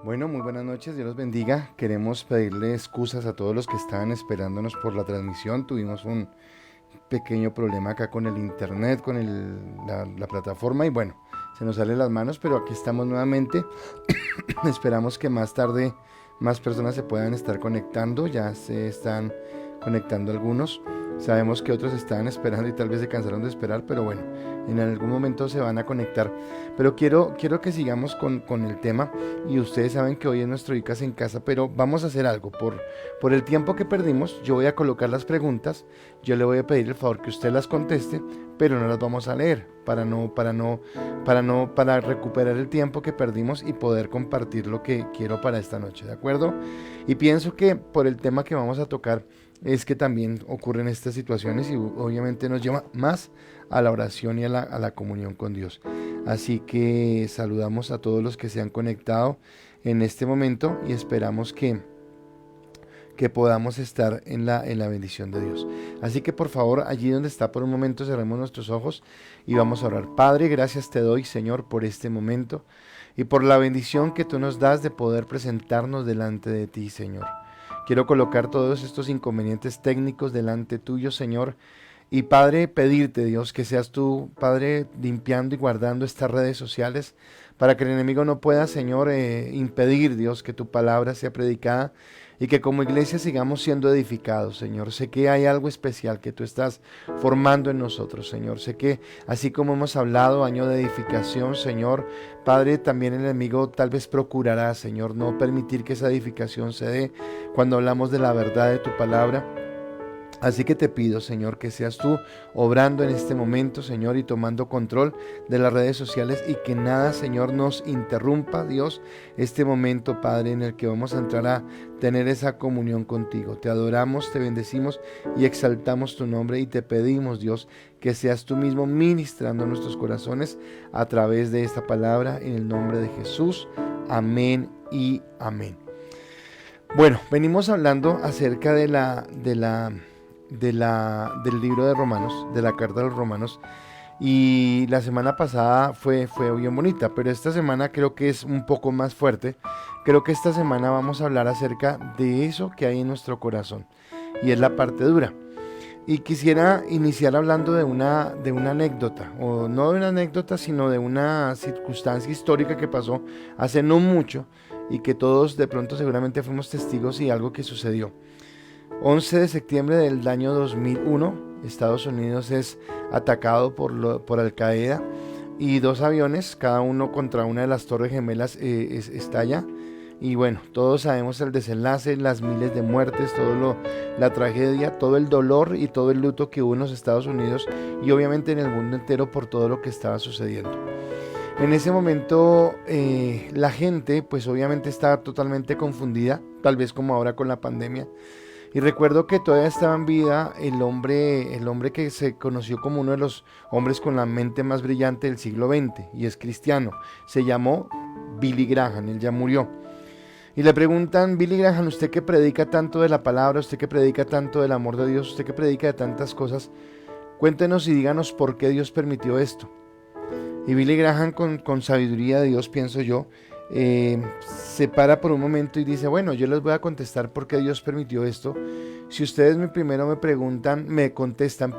Bueno, muy buenas noches, Dios los bendiga. Queremos pedirle excusas a todos los que estaban esperándonos por la transmisión. Tuvimos un pequeño problema acá con el internet, con la plataforma y bueno, se nos salen las manos, pero aquí estamos nuevamente. Esperamos que más tarde más personas se puedan estar conectando. Ya se están conectando algunos. Sabemos que otros estaban esperando y tal vez se cansaron de esperar, pero bueno, en algún momento se van a conectar. Pero quiero que sigamos con el tema. Y ustedes saben que hoy es nuestro ICAS en casa, pero vamos a hacer algo. Por el tiempo que perdimos, yo voy a colocar las preguntas. Yo le voy a pedir el favor que usted las conteste, pero no las vamos a leer para recuperar el tiempo que perdimos y poder compartir lo que quiero para esta noche, ¿de acuerdo? Y pienso que por el tema que vamos a tocar es que también ocurren estas situaciones y obviamente nos lleva más a la oración y a la comunión con Dios. Así que saludamos a todos los que se han conectado en este momento y esperamos que podamos estar en la bendición de Dios. Así que por favor, allí donde está por un momento, cerremos nuestros ojos y vamos a orar. Padre, gracias te doy, Señor, por este momento y por la bendición que tú nos das de poder presentarnos delante de ti, Señor. Quiero colocar todos estos inconvenientes técnicos delante tuyo, Señor. Y Padre, pedirte, Dios, que seas tú, Padre, limpiando y guardando estas redes sociales para que el enemigo no pueda, Señor, impedir, Dios, que tu palabra sea predicada y que como iglesia sigamos siendo edificados, Señor. Sé que hay algo especial que tú estás formando en nosotros, Señor. Sé que así como hemos hablado, año de edificación, Señor, Padre, también el enemigo tal vez procurará, Señor, no permitir que esa edificación se dé cuando hablamos de la verdad de tu palabra. Así que te pido, Señor, que seas tú obrando en este momento, Señor, y tomando control de las redes sociales y que nada, Señor, nos interrumpa, Dios, este momento, Padre, en el que vamos a entrar a tener esa comunión contigo. Te adoramos, te bendecimos y exaltamos tu nombre y te pedimos, Dios, que seas tú mismo ministrando nuestros corazones a través de esta palabra en el nombre de Jesús. Amén y amén. Bueno, venimos hablando acerca del libro de Romanos, de la carta de los Romanos, y la semana pasada fue bien bonita, pero esta semana creo que es un poco más fuerte. Creo que esta semana vamos a hablar acerca de eso que hay en nuestro corazón, y es la parte dura. Y quisiera iniciar hablando de una anécdota, o no de una anécdota, sino de una circunstancia histórica que pasó hace no mucho, y que todos de pronto seguramente fuimos testigos y algo que sucedió. 11 de septiembre del año 2001, Estados Unidos es atacado por Al Qaeda y dos aviones, cada uno contra una de las torres gemelas, estalla. Y bueno, todos sabemos el desenlace, las miles de muertes, la tragedia, todo el dolor y todo el luto que hubo en los Estados Unidos y obviamente en el mundo entero por todo lo que estaba sucediendo. En ese momento la gente pues obviamente estaba totalmente confundida, tal vez como ahora con la pandemia. Y recuerdo que todavía estaba en vida el hombre que se conoció como uno de los hombres con la mente más brillante del siglo XX y es cristiano. Se llamó Billy Graham, él ya murió. Y le preguntan, Billy Graham, usted que predica tanto de la palabra, usted que predica tanto del amor de Dios, usted que predica de tantas cosas, cuéntenos y díganos por qué Dios permitió esto. Y Billy Graham con sabiduría de Dios, pienso yo, se para por un momento y dice, bueno, yo les voy a contestar por qué Dios permitió esto. Si ustedes primero me contestan,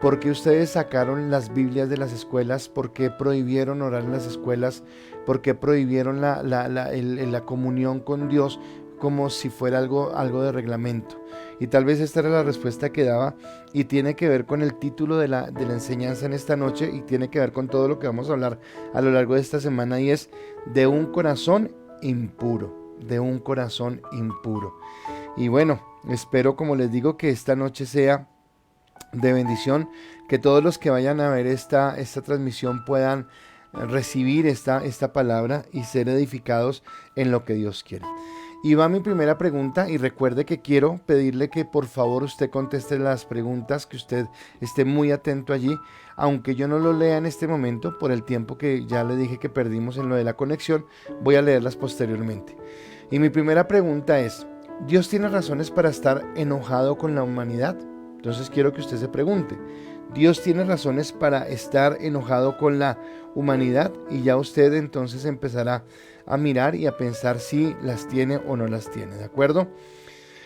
por qué ustedes sacaron las Biblias de las escuelas, por qué prohibieron orar en las escuelas, por qué prohibieron la comunión con Dios como si fuera algo de reglamento. Y tal vez esta era la respuesta que daba y tiene que ver con el título de la enseñanza en esta noche y tiene que ver con todo lo que vamos a hablar a lo largo de esta semana y es de un corazón impuro, de un corazón impuro. Y bueno, espero, como les digo, que esta noche sea de bendición, que todos los que vayan a ver esta transmisión puedan recibir esta palabra y ser edificados en lo que Dios quiere. Y va mi primera pregunta y recuerde que quiero pedirle que por favor usted conteste las preguntas, que usted esté muy atento allí, aunque yo no lo lea en este momento por el tiempo que ya le dije que perdimos en lo de la conexión, voy a leerlas posteriormente. Y mi primera pregunta es, ¿Dios tiene razones para estar enojado con la humanidad? Entonces quiero que usted se pregunte, ¿Dios tiene razones para estar enojado con la humanidad? Y ya usted entonces empezará a mirar y a pensar si las tiene o no las tiene, ¿de acuerdo?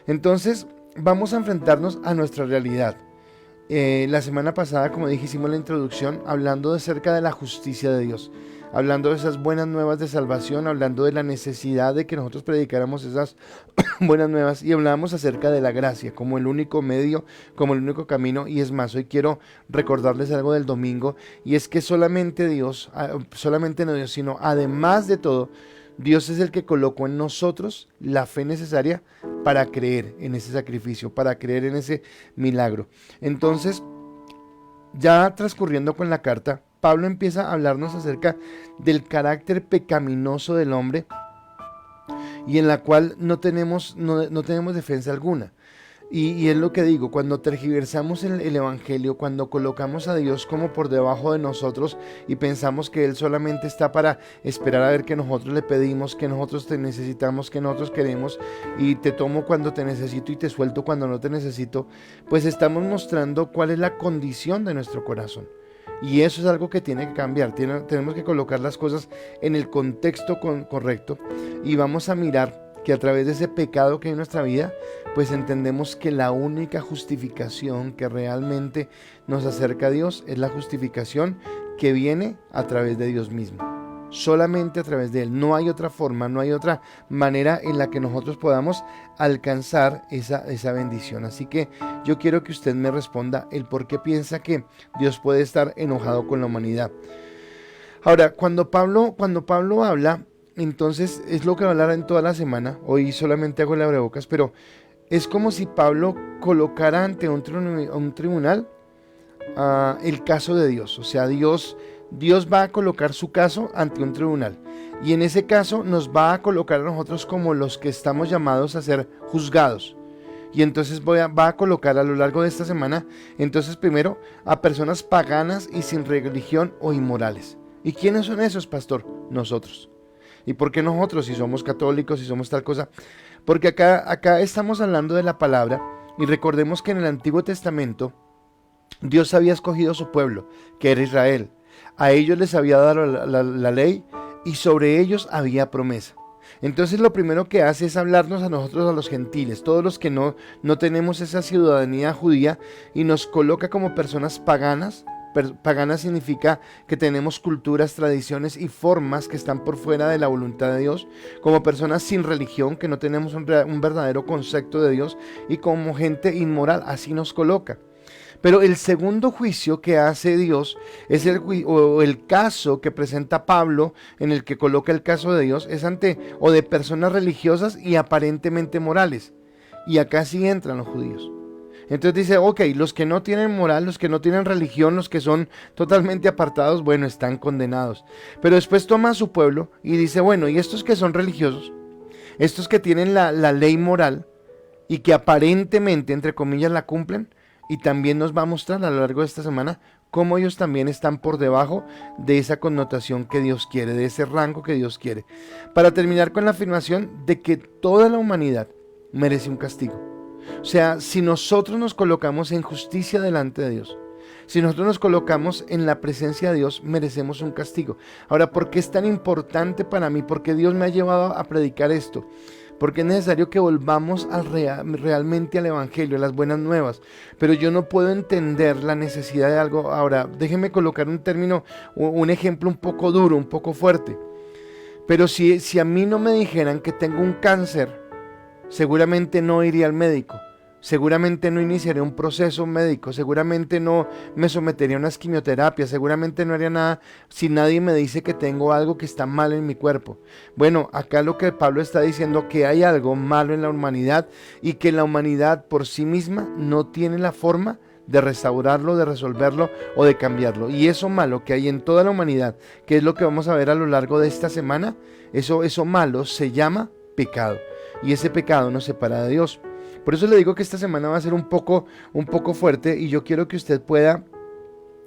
Entonces vamos a enfrentarnos a nuestra realidad. La semana pasada, como dije, hicimos la introducción hablando acerca de la justicia de Dios, hablando de esas buenas nuevas de salvación, hablando de la necesidad de que nosotros predicáramos esas buenas nuevas, y hablábamos acerca de la gracia como el único medio, como el único camino. Y es más, hoy quiero recordarles algo del domingo, y es que solamente Dios, solamente no Dios, sino además de todo, Dios es el que colocó en nosotros la fe necesaria para creer en ese sacrificio, para creer en ese milagro. Entonces, ya transcurriendo con la carta, Pablo empieza a hablarnos acerca del carácter pecaminoso del hombre, y en la cual no tenemos defensa alguna. Y es lo que digo, cuando tergiversamos el evangelio, cuando colocamos a Dios como por debajo de nosotros y pensamos que Él solamente está para esperar a ver que nosotros le pedimos, que nosotros te necesitamos, que nosotros queremos, y te tomo cuando te necesito y te suelto cuando no te necesito, pues estamos mostrando cuál es la condición de nuestro corazón. Y eso es algo que tiene que cambiar. Tenemos que colocar las cosas en el contexto correcto, y vamos a mirar que a través de ese pecado que hay en nuestra vida, pues entendemos que la única justificación que realmente nos acerca a Dios es la justificación que viene a través de Dios mismo. Solamente a través de Él. No hay otra forma, no hay otra manera en la que nosotros podamos alcanzar esa bendición. Así que yo quiero que usted me responda el por qué piensa que Dios puede estar enojado con la humanidad. Ahora, cuando Pablo habla, entonces es lo que va a hablar en toda la semana. Hoy solamente hago el abrebocas, pero es como si Pablo colocara ante un tribunal el caso de Dios. O sea, Dios va a colocar su caso ante un tribunal, y en ese caso nos va a colocar a nosotros como los que estamos llamados a ser juzgados. Y entonces va a colocar a lo largo de esta semana, entonces primero, a personas paganas y sin religión o inmorales. ¿Y quiénes son esos, pastor? Nosotros. ¿Y por qué nosotros? Si somos católicos, si somos tal cosa. Porque acá estamos hablando de la palabra, y recordemos que en el Antiguo Testamento Dios había escogido a su pueblo, que era Israel. A ellos les había dado la ley, y sobre ellos había promesa. Entonces lo primero que hace es hablarnos a nosotros, a los gentiles, todos los que no tenemos esa ciudadanía judía, y nos coloca como personas paganas. Pagana significa que tenemos culturas, tradiciones y formas que están por fuera de la voluntad de Dios, como personas sin religión, que no tenemos un verdadero concepto de Dios, y como gente inmoral, así nos coloca. Pero el segundo juicio que hace Dios es el caso que presenta Pablo, en el que coloca el caso de Dios, es de personas religiosas y aparentemente morales. Y acá sí entran los judíos. Entonces dice, ok, los que no tienen moral, los que no tienen religión, los que son totalmente apartados, bueno, están condenados. Pero después toma a su pueblo y dice, bueno, y estos que son religiosos, estos que tienen la ley moral y que aparentemente, entre comillas, la cumplen, y también nos va a mostrar a lo largo de esta semana cómo ellos también están por debajo de esa connotación que Dios quiere, de ese rango que Dios quiere. Para terminar con la afirmación de que toda la humanidad merece un castigo. O sea, si nosotros nos colocamos en justicia delante de Dios, si nosotros nos colocamos en la presencia de Dios, merecemos un castigo. Ahora, ¿por qué es tan importante para mí? ¿Por qué Dios me ha llevado a predicar esto? Porque es necesario que volvamos realmente al evangelio, a las buenas nuevas. Pero yo no puedo entender la necesidad de algo. Ahora, déjenme colocar un término, un ejemplo un poco duro, un poco fuerte. Pero si a mí no me dijeran que tengo un cáncer, seguramente no iría al médico, seguramente no iniciaría un proceso médico, seguramente no me sometería a unas quimioterapias, seguramente no haría nada si nadie me dice que tengo algo que está mal en mi cuerpo. Bueno, acá lo que Pablo está diciendo, que hay algo malo en la humanidad, y que la humanidad por sí misma no tiene la forma de restaurarlo, de resolverlo o de cambiarlo. Y eso malo que hay en toda la humanidad, que es lo que vamos a ver a lo largo de esta semana, eso malo se llama pecado. Y ese pecado nos separa de Dios. Por eso le digo que esta semana va a ser un poco fuerte, y yo quiero que usted pueda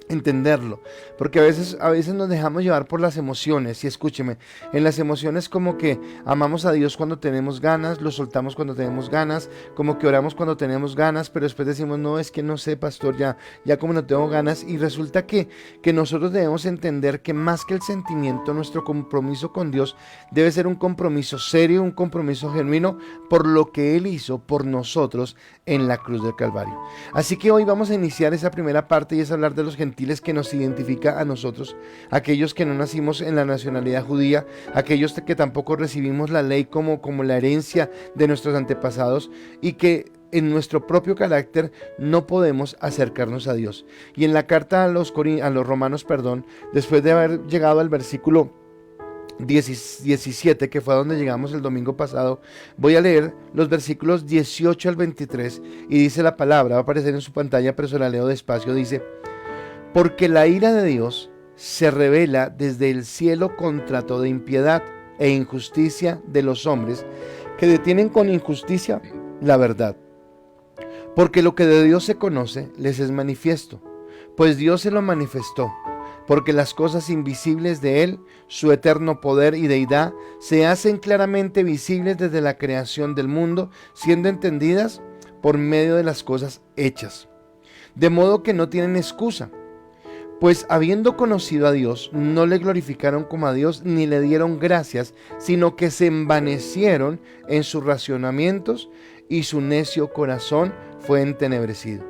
entenderlo, porque a veces nos dejamos llevar por las emociones. Y escúcheme, en las emociones como que amamos a Dios cuando tenemos ganas, lo soltamos cuando tenemos ganas, como que oramos cuando tenemos ganas, pero después decimos, no, es que no sé, pastor, ya como no tengo ganas. Y resulta que nosotros debemos entender que más que el sentimiento, nuestro compromiso con Dios debe ser un compromiso serio, un compromiso genuino por lo que Él hizo por nosotros en la cruz del Calvario. Así que hoy vamos a iniciar esa primera parte, y es hablar de los gentiles, que nos identifica a nosotros, aquellos que no nacimos en la nacionalidad judía, aquellos que tampoco recibimos la ley como la herencia de nuestros antepasados, y que en nuestro propio carácter no podemos acercarnos a Dios. Y en la carta a los romanos, después de haber llegado al versículo 17, que fue a donde llegamos el domingo pasado, voy a leer los versículos 18 al 23, y dice la palabra, va a aparecer en su pantalla, pero se la leo despacio. Dice: porque la ira de Dios se revela desde el cielo contra toda impiedad e injusticia de los hombres, que detienen con injusticia la verdad. Porque lo que de Dios se conoce les es manifiesto, pues Dios se lo manifestó. Porque las cosas invisibles de Él, su eterno poder y deidad, se hacen claramente visibles desde la creación del mundo, siendo entendidas por medio de las cosas hechas. De modo que no tienen excusa. Pues habiendo conocido a Dios, no le glorificaron como a Dios ni le dieron gracias, sino que se envanecieron en sus razonamientos, y su necio corazón fue entenebrecido.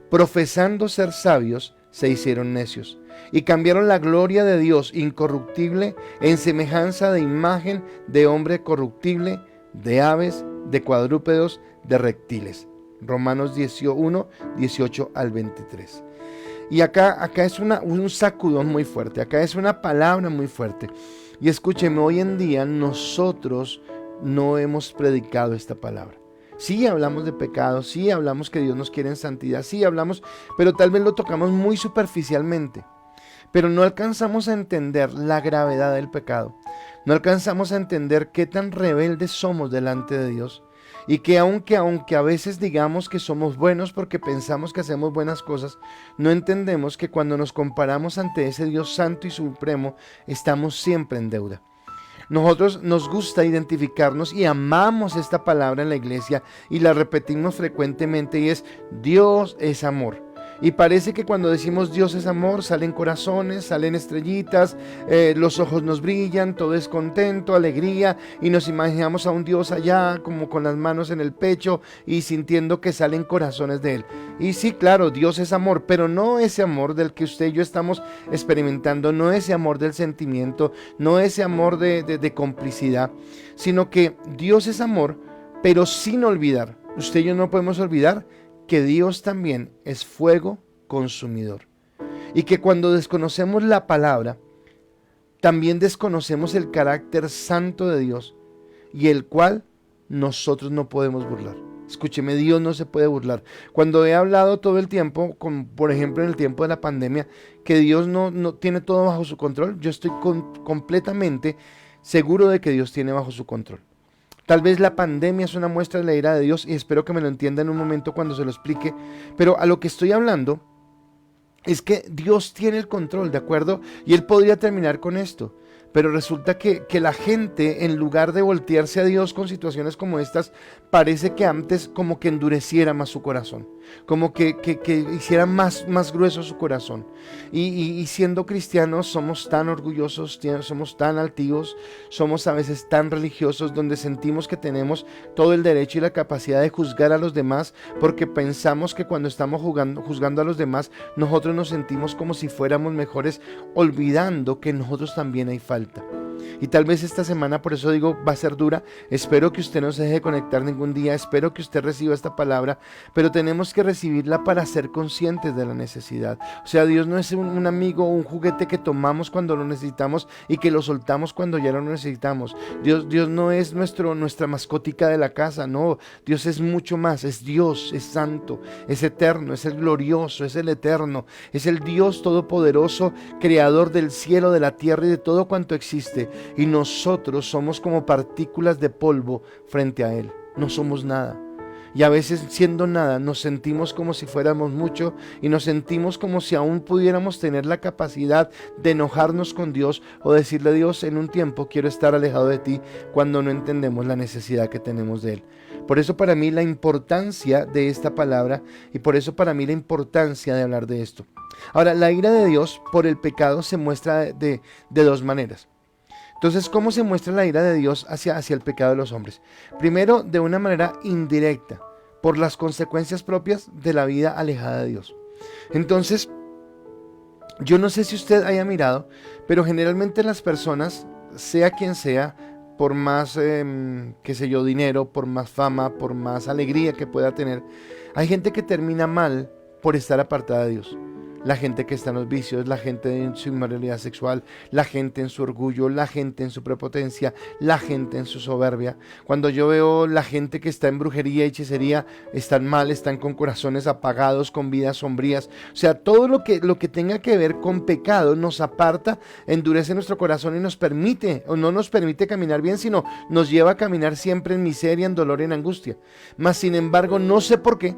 Profesando ser sabios, se hicieron necios, y cambiaron la gloria de Dios incorruptible en semejanza de imagen de hombre corruptible, de aves, de cuadrúpedos, de reptiles. Romanos 11, 18 al 23. Y acá es un sacudón muy fuerte, acá es una palabra muy fuerte. Y escúcheme, hoy en día nosotros no hemos predicado esta palabra. Sí hablamos de pecado, sí hablamos que Dios nos quiere en santidad, sí hablamos, pero tal vez lo tocamos muy superficialmente. Pero no alcanzamos a entender la gravedad del pecado. No alcanzamos a entender qué tan rebeldes somos delante de Dios. Y que aunque a veces digamos que somos buenos porque pensamos que hacemos buenas cosas, no entendemos que cuando nos comparamos ante ese Dios santo y supremo, estamos siempre en deuda. Nosotros nos gusta identificarnos y amamos esta palabra en la iglesia y la repetimos frecuentemente, y es: Dios es amor. Y parece que cuando decimos Dios es amor, salen corazones, salen estrellitas, los ojos nos brillan, todo es contento, alegría, y nos imaginamos a un Dios allá como con las manos en el pecho y sintiendo que salen corazones de Él. Y sí, claro, Dios es amor, pero no ese amor del que usted y yo estamos experimentando, no ese amor del sentimiento, no ese amor de complicidad, sino que Dios es amor, pero sin olvidar, usted y yo no podemos olvidar que Dios también es fuego consumidor, y que cuando desconocemos la palabra, también desconocemos el carácter santo de Dios, y el cual nosotros no podemos burlar. Escúcheme, Dios no se puede burlar. Cuando he hablado todo el tiempo, por ejemplo en el tiempo de la pandemia, que Dios no tiene todo bajo su control, yo estoy completamente seguro de que Dios tiene bajo su control. Tal vez la pandemia es una muestra de la ira de Dios, y espero que me lo entienda en un momento cuando se lo explique, pero a lo que estoy hablando es que Dios tiene el control, ¿de acuerdo? Y Él podría terminar con esto, pero resulta que la gente, en lugar de voltearse a Dios con situaciones como estas, parece que antes como que endureciera más su corazón, como que hiciera más grueso su corazón. Y siendo cristianos somos tan orgullosos, somos tan altivos, somos a veces tan religiosos, donde sentimos que tenemos todo el derecho y la capacidad de juzgar a los demás, porque pensamos que cuando estamos juzgando a los demás, nosotros nos sentimos como si fuéramos mejores, olvidando que nosotros también hay falta. Y tal vez esta semana, por eso digo, va a ser dura. Espero que usted no se deje de conectar ningún día, espero que usted reciba esta palabra, pero tenemos que recibirla para ser conscientes de la necesidad. O sea, Dios no es un amigo o un juguete que tomamos cuando lo necesitamos y que lo soltamos cuando ya lo necesitamos. Dios no es nuestra mascotica de la casa, no. Dios es mucho más, es Dios, es santo, es eterno, es el glorioso, es el eterno, es el Dios todopoderoso, creador del cielo, de la tierra y de todo cuanto existe. Y nosotros somos como partículas de polvo frente a Él. No somos nada. Y a veces siendo nada nos sentimos como si fuéramos mucho y nos sentimos como si aún pudiéramos tener la capacidad de enojarnos con Dios o decirle a Dios, en un tiempo quiero estar alejado de ti, cuando no entendemos la necesidad que tenemos de Él. Por eso para mí la importancia de esta palabra y por eso para mí la importancia de hablar de esto. Ahora, la ira de Dios por el pecado se muestra de dos maneras. Entonces, ¿cómo se muestra la ira de Dios hacia el pecado de los hombres? Primero, de una manera indirecta, por las consecuencias propias de la vida alejada de Dios. Entonces, yo no sé si usted haya mirado, pero generalmente las personas, sea quien sea, por más, qué sé yo, dinero, por más fama, por más alegría que pueda tener, hay gente que termina mal por estar apartada de Dios. La gente que está en los vicios, la gente en su inmoralidad sexual, la gente en su orgullo, la gente en su prepotencia, la gente en su soberbia. Cuando yo veo la gente que está en brujería y hechicería, están mal, están con corazones apagados, con vidas sombrías. O sea, todo lo que tenga que ver con pecado nos aparta, endurece nuestro corazón y nos permite, o no nos permite caminar bien, sino nos lleva a caminar siempre en miseria, en dolor, en angustia. Mas, sin embargo, no sé por qué,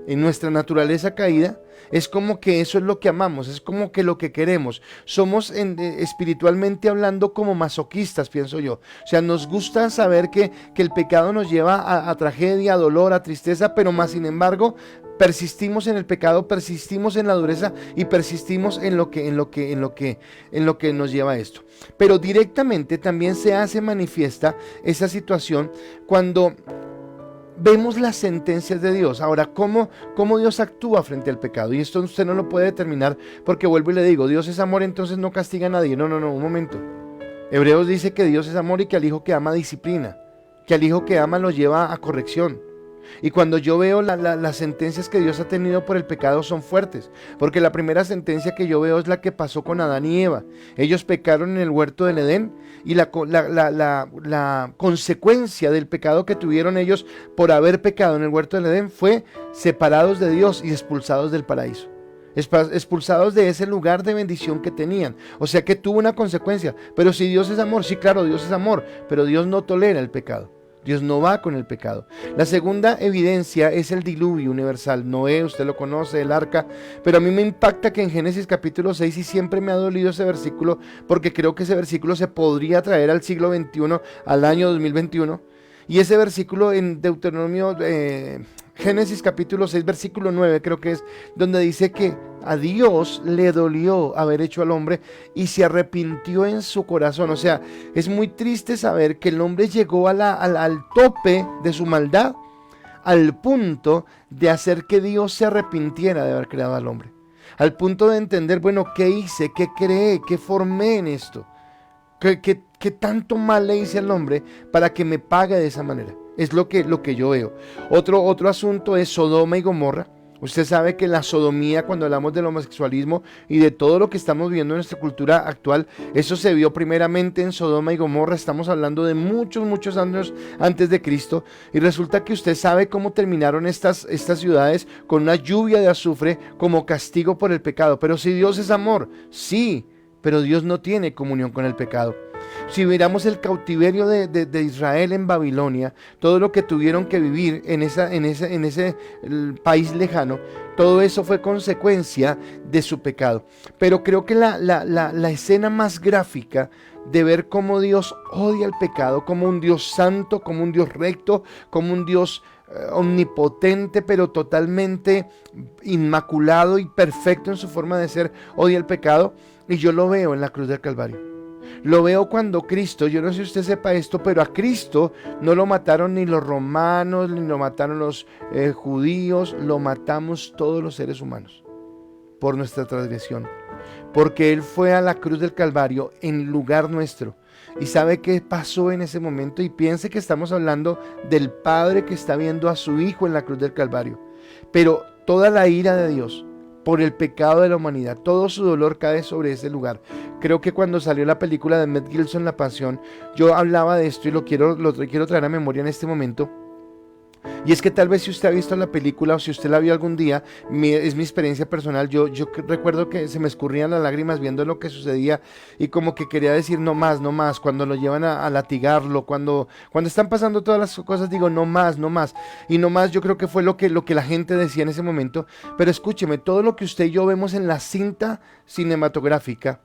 en nuestra naturaleza caída, es como que eso es lo que amamos, es como que lo que queremos. Somos espiritualmente hablando como masoquistas, pienso yo. O sea, nos gusta saber que el pecado nos lleva a tragedia, a dolor, a tristeza, pero más sin embargo persistimos en el pecado, persistimos en la dureza y persistimos en lo que nos lleva a esto. Pero directamente también se hace manifiesta esa situación cuando vemos las sentencias de Dios. Ahora, ¿cómo Dios actúa frente al pecado? Y esto usted no lo puede determinar, porque vuelvo y le digo, Dios es amor, entonces no castiga a nadie. No, un momento. Hebreos dice que Dios es amor y que al hijo que ama disciplina, que al hijo que ama lo lleva a corrección. Y cuando yo veo las sentencias que Dios ha tenido por el pecado son fuertes, porque la primera sentencia que yo veo es la que pasó con Adán y Eva. Ellos pecaron en el huerto del Edén y la consecuencia del pecado que tuvieron ellos por haber pecado en el huerto del Edén fue separados de Dios y expulsados del paraíso. Expulsados de ese lugar de bendición que tenían. O sea que tuvo una consecuencia. Pero si Dios es amor, sí, claro, Dios es amor, pero Dios no tolera el pecado. Dios no va con el pecado. La segunda evidencia es el diluvio universal. Noé, usted lo conoce, el arca. Pero a mí me impacta que en Génesis capítulo 6, y siempre me ha dolido ese versículo, porque creo que ese versículo se podría traer al siglo XXI, al año 2021. Y ese versículo en Deuteronomio, Génesis capítulo 6, versículo 9, creo que es, donde dice que a Dios le dolió haber hecho al hombre y se arrepintió en su corazón. O sea, es muy triste saber que el hombre llegó al tope de su maldad, al punto de hacer que Dios se arrepintiera de haber creado al hombre. Al punto de entender, bueno, ¿qué hice? ¿Qué creé? ¿Qué formé en esto? ¿Qué tanto mal le hice al hombre para que me pague de esa manera? Es lo que yo veo. Otro asunto es Sodoma y Gomorra. Usted sabe que la sodomía, cuando hablamos del homosexualismo y de todo lo que estamos viendo en nuestra cultura actual, eso se vio primeramente en Sodoma y Gomorra. Estamos hablando de muchos años antes de Cristo. Y resulta que usted sabe cómo terminaron estas ciudades, con una lluvia de azufre como castigo por el pecado. Pero si Dios es amor, sí, pero Dios no tiene comunión con el pecado. Si miramos el cautiverio de Israel en Babilonia, todo lo que tuvieron que vivir en ese país lejano, todo eso fue consecuencia de su pecado. Pero creo que la escena más gráfica de ver cómo Dios odia el pecado, como un Dios santo, como un Dios recto, como un Dios omnipotente, pero totalmente inmaculado y perfecto en su forma de ser, odia el pecado. Y yo lo veo en la cruz del Calvario. Lo veo cuando Cristo, yo no sé si usted sepa esto, pero a Cristo no lo mataron ni los romanos, ni lo mataron los judíos, lo matamos todos los seres humanos por nuestra transgresión. Porque Él fue a la cruz del Calvario en lugar nuestro. ¿Y sabe qué pasó en ese momento? Y piense que estamos hablando del Padre que está viendo a su Hijo en la cruz del Calvario. Pero toda la ira de Dios por el pecado de la humanidad, todo su dolor cae sobre ese lugar. Creo que cuando salió la película de Mel Gibson, La Pasión, yo hablaba de esto y lo quiero traer a memoria en este momento. Y es que tal vez si usted ha visto la película o si usted la vio algún día, es mi experiencia personal, yo recuerdo que se me escurrían las lágrimas viendo lo que sucedía y como que quería decir no más, no más, cuando lo llevan a latigarlo, cuando están pasando todas las cosas digo no más, no más. Y no más yo creo que fue lo que la gente decía en ese momento, pero escúcheme, todo lo que usted y yo vemos en la cinta cinematográfica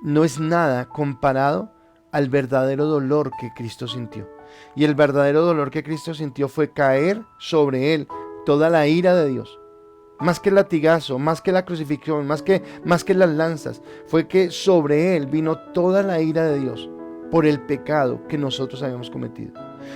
no es nada comparado al verdadero dolor que Cristo sintió. Y el verdadero dolor que Cristo sintió fue caer sobre él toda la ira de Dios. Más que el latigazo, más que la crucifixión, más que las lanzas, fue que sobre él vino toda la ira de Dios por el pecado que nosotros habíamos cometido.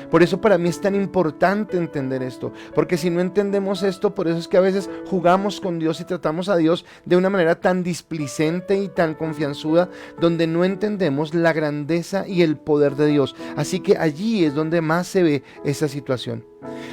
Por eso para mí es tan importante entender esto, porque si no entendemos esto, por eso es que a veces jugamos con Dios y tratamos a Dios de una manera tan displicente y tan confianzuda, donde no entendemos la grandeza y el poder de Dios. Así que allí es donde más se ve esa situación.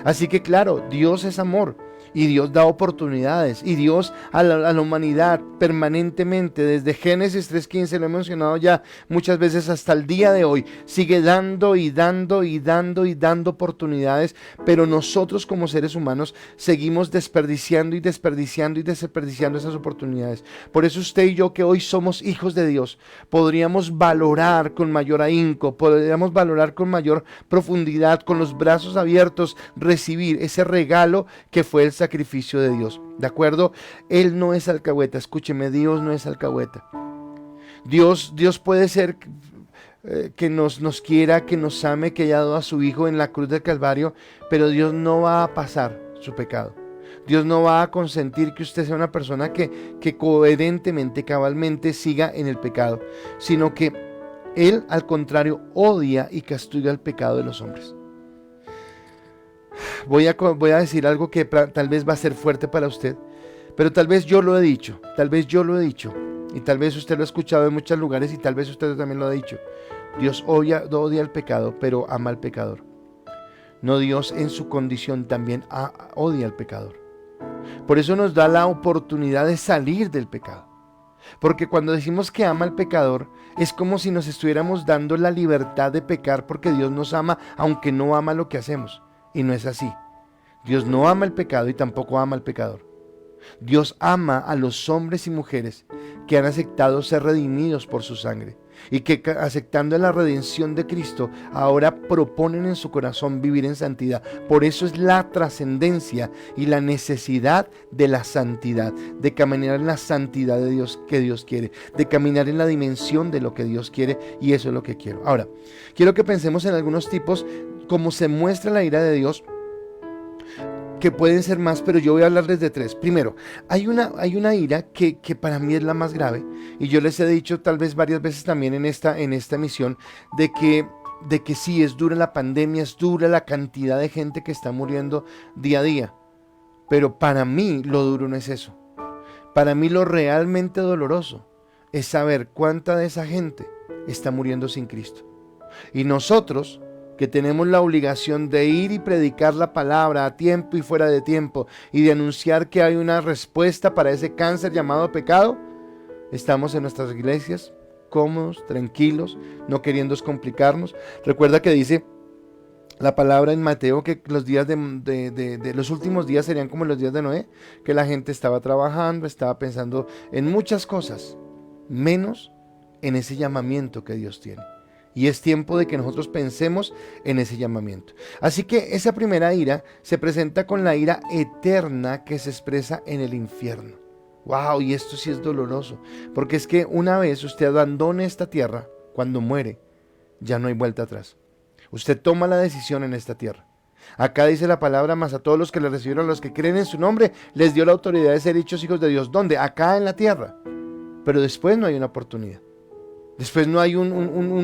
Así que claro, Dios es amor. Y Dios da oportunidades, y Dios a la humanidad permanentemente, desde Génesis 3:15, lo he mencionado ya muchas veces hasta el día de hoy, sigue dando y dando y dando y dando oportunidades, pero nosotros como seres humanos seguimos desperdiciando y desperdiciando y desperdiciando esas oportunidades. Por eso usted y yo, que hoy somos hijos de Dios, podríamos valorar con mayor ahínco, podríamos valorar con mayor profundidad, con los brazos abiertos, recibir ese regalo que fue el sacrificio de Dios, ¿de acuerdo? Él no es alcahueta, escúcheme, Dios no es alcahueta. Dios puede ser que nos quiera, que nos ame, que haya dado a su Hijo en la cruz del Calvario, pero Dios no va a pasar su pecado. Dios no va a consentir que usted sea una persona que coherentemente, cabalmente siga en el pecado, sino que Él, al contrario, odia y castiga el pecado de los hombres. Voy a decir algo que tal vez va a ser fuerte para usted, pero tal vez yo lo he dicho, y tal vez usted lo ha escuchado en muchos lugares y tal vez usted también lo ha dicho. Dios odia el pecado, pero ama al pecador. No, Dios en su condición también odia al pecador. Por eso nos da la oportunidad de salir del pecado. Porque cuando decimos que ama al pecador, es como si nos estuviéramos dando la libertad de pecar porque Dios nos ama, aunque no ama lo que hacemos. Y no es así. Dios no ama el pecado y tampoco ama al pecador. Dios ama a los hombres y mujeres que han aceptado ser redimidos por su sangre y que aceptando la redención de Cristo ahora proponen en su corazón vivir en santidad. Por eso es la trascendencia y la necesidad de la santidad, de caminar en la santidad de Dios que Dios quiere, de caminar en la dimensión de lo que Dios quiere, y eso es lo que quiero. Ahora, quiero que pensemos en algunos tipos como se muestra la ira de Dios, que pueden ser más, pero yo voy a hablarles de tres. Primero, hay una ira que para mí es la más grave, y yo les he dicho tal vez varias veces también en esta emisión, de que sí, es dura la pandemia, es dura la cantidad de gente que está muriendo día a día, pero para mí lo duro no es eso. Para mí lo realmente doloroso es saber cuánta de esa gente está muriendo sin Cristo. Y nosotros, que tenemos la obligación de ir y predicar la palabra a tiempo y fuera de tiempo, y de anunciar que hay una respuesta para ese cáncer llamado pecado, estamos en nuestras iglesias cómodos, tranquilos, no queriendo complicarnos. Recuerda que dice la palabra en Mateo que los días de los últimos días serían como los días de Noé, que la gente estaba trabajando, estaba pensando en muchas cosas, menos en ese llamamiento que Dios tiene. Y es tiempo de que nosotros pensemos en ese llamamiento. Así que esa primera ira se presenta con la ira eterna que se expresa en el infierno. ¡Wow! Y esto sí es doloroso, porque es que una vez usted abandone esta tierra, cuando muere, ya no hay vuelta atrás. Usted toma la decisión en esta tierra. Acá dice la palabra: más a todos los que le recibieron, a los que creen en su nombre, les dio la autoridad de ser hechos hijos de Dios. ¿Dónde? Acá en la tierra. Pero después no hay una oportunidad. Después no hay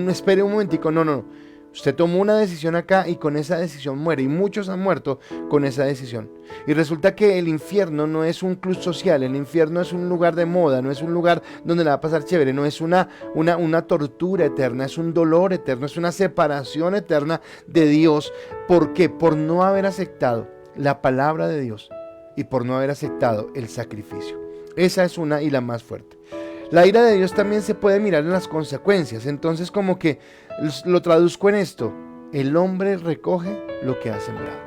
espere un momentico, no. Usted tomó una decisión acá y con esa decisión muere, y muchos han muerto con esa decisión. Y resulta que el infierno no es un club social, el infierno es un lugar de moda, no es un lugar donde le va a pasar chévere, no es una tortura eterna, es un dolor eterno, es una separación eterna de Dios. ¿Por qué? Por no haber aceptado la palabra de Dios y por no haber aceptado el sacrificio. Esa es una y la más fuerte. La ira de Dios también se puede mirar en las consecuencias. Entonces, como que lo traduzco en esto: el hombre recoge lo que ha sembrado.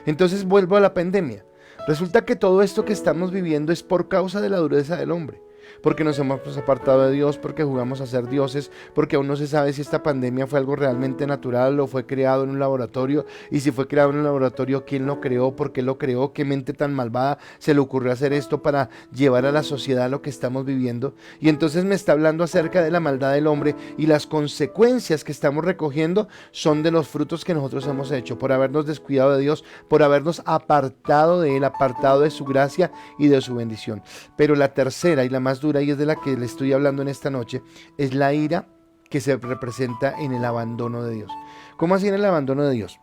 Entonces vuelvo a la pandemia. Resulta que todo esto que estamos viviendo es por causa de la dureza del hombre. Porque nos hemos apartado de Dios, porque jugamos a ser dioses, porque aún no se sabe si esta pandemia fue algo realmente natural o fue creado en un laboratorio, y si fue creado en un laboratorio, ¿quién lo creó? ¿Por qué lo creó? ¿Qué mente tan malvada se le ocurrió hacer esto para llevar a la sociedad lo que estamos viviendo? Y entonces me está hablando acerca de la maldad del hombre, y las consecuencias que estamos recogiendo son de los frutos que nosotros hemos hecho, por habernos descuidado de Dios, por habernos apartado de Él, apartado de su gracia y de su bendición. Pero la tercera y la más dura, y es de la que le estoy hablando en esta noche, es la ira que se representa en el abandono de Dios. ¿Cómo así en el abandono de Dios?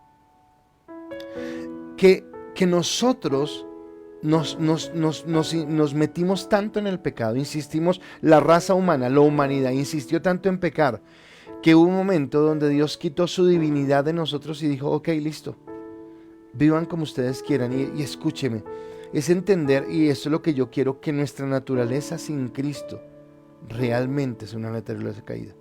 Que nosotros nos metimos tanto en el pecado, insistimos, la raza humana, la humanidad insistió tanto en pecar, que hubo un momento donde Dios quitó su divinidad de nosotros y dijo, ok, listo, vivan como ustedes quieran. Y escúcheme, es entender, y esto es lo que yo quiero, que nuestra naturaleza sin Cristo realmente es una naturaleza caída.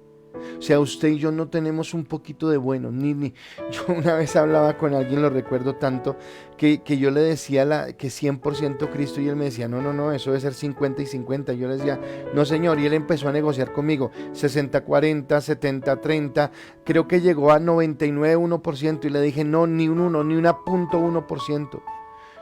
O sea, usted y yo no tenemos un poquito de bueno, yo una vez hablaba con alguien, lo recuerdo tanto, que yo le decía que 100% Cristo, y él me decía, no, eso debe ser 50 y 50, yo le decía, no señor, y él empezó a negociar conmigo, 60-40, 70-30, creo que llegó a 99-1%, y le dije, no, ni un 1, ni una .1%.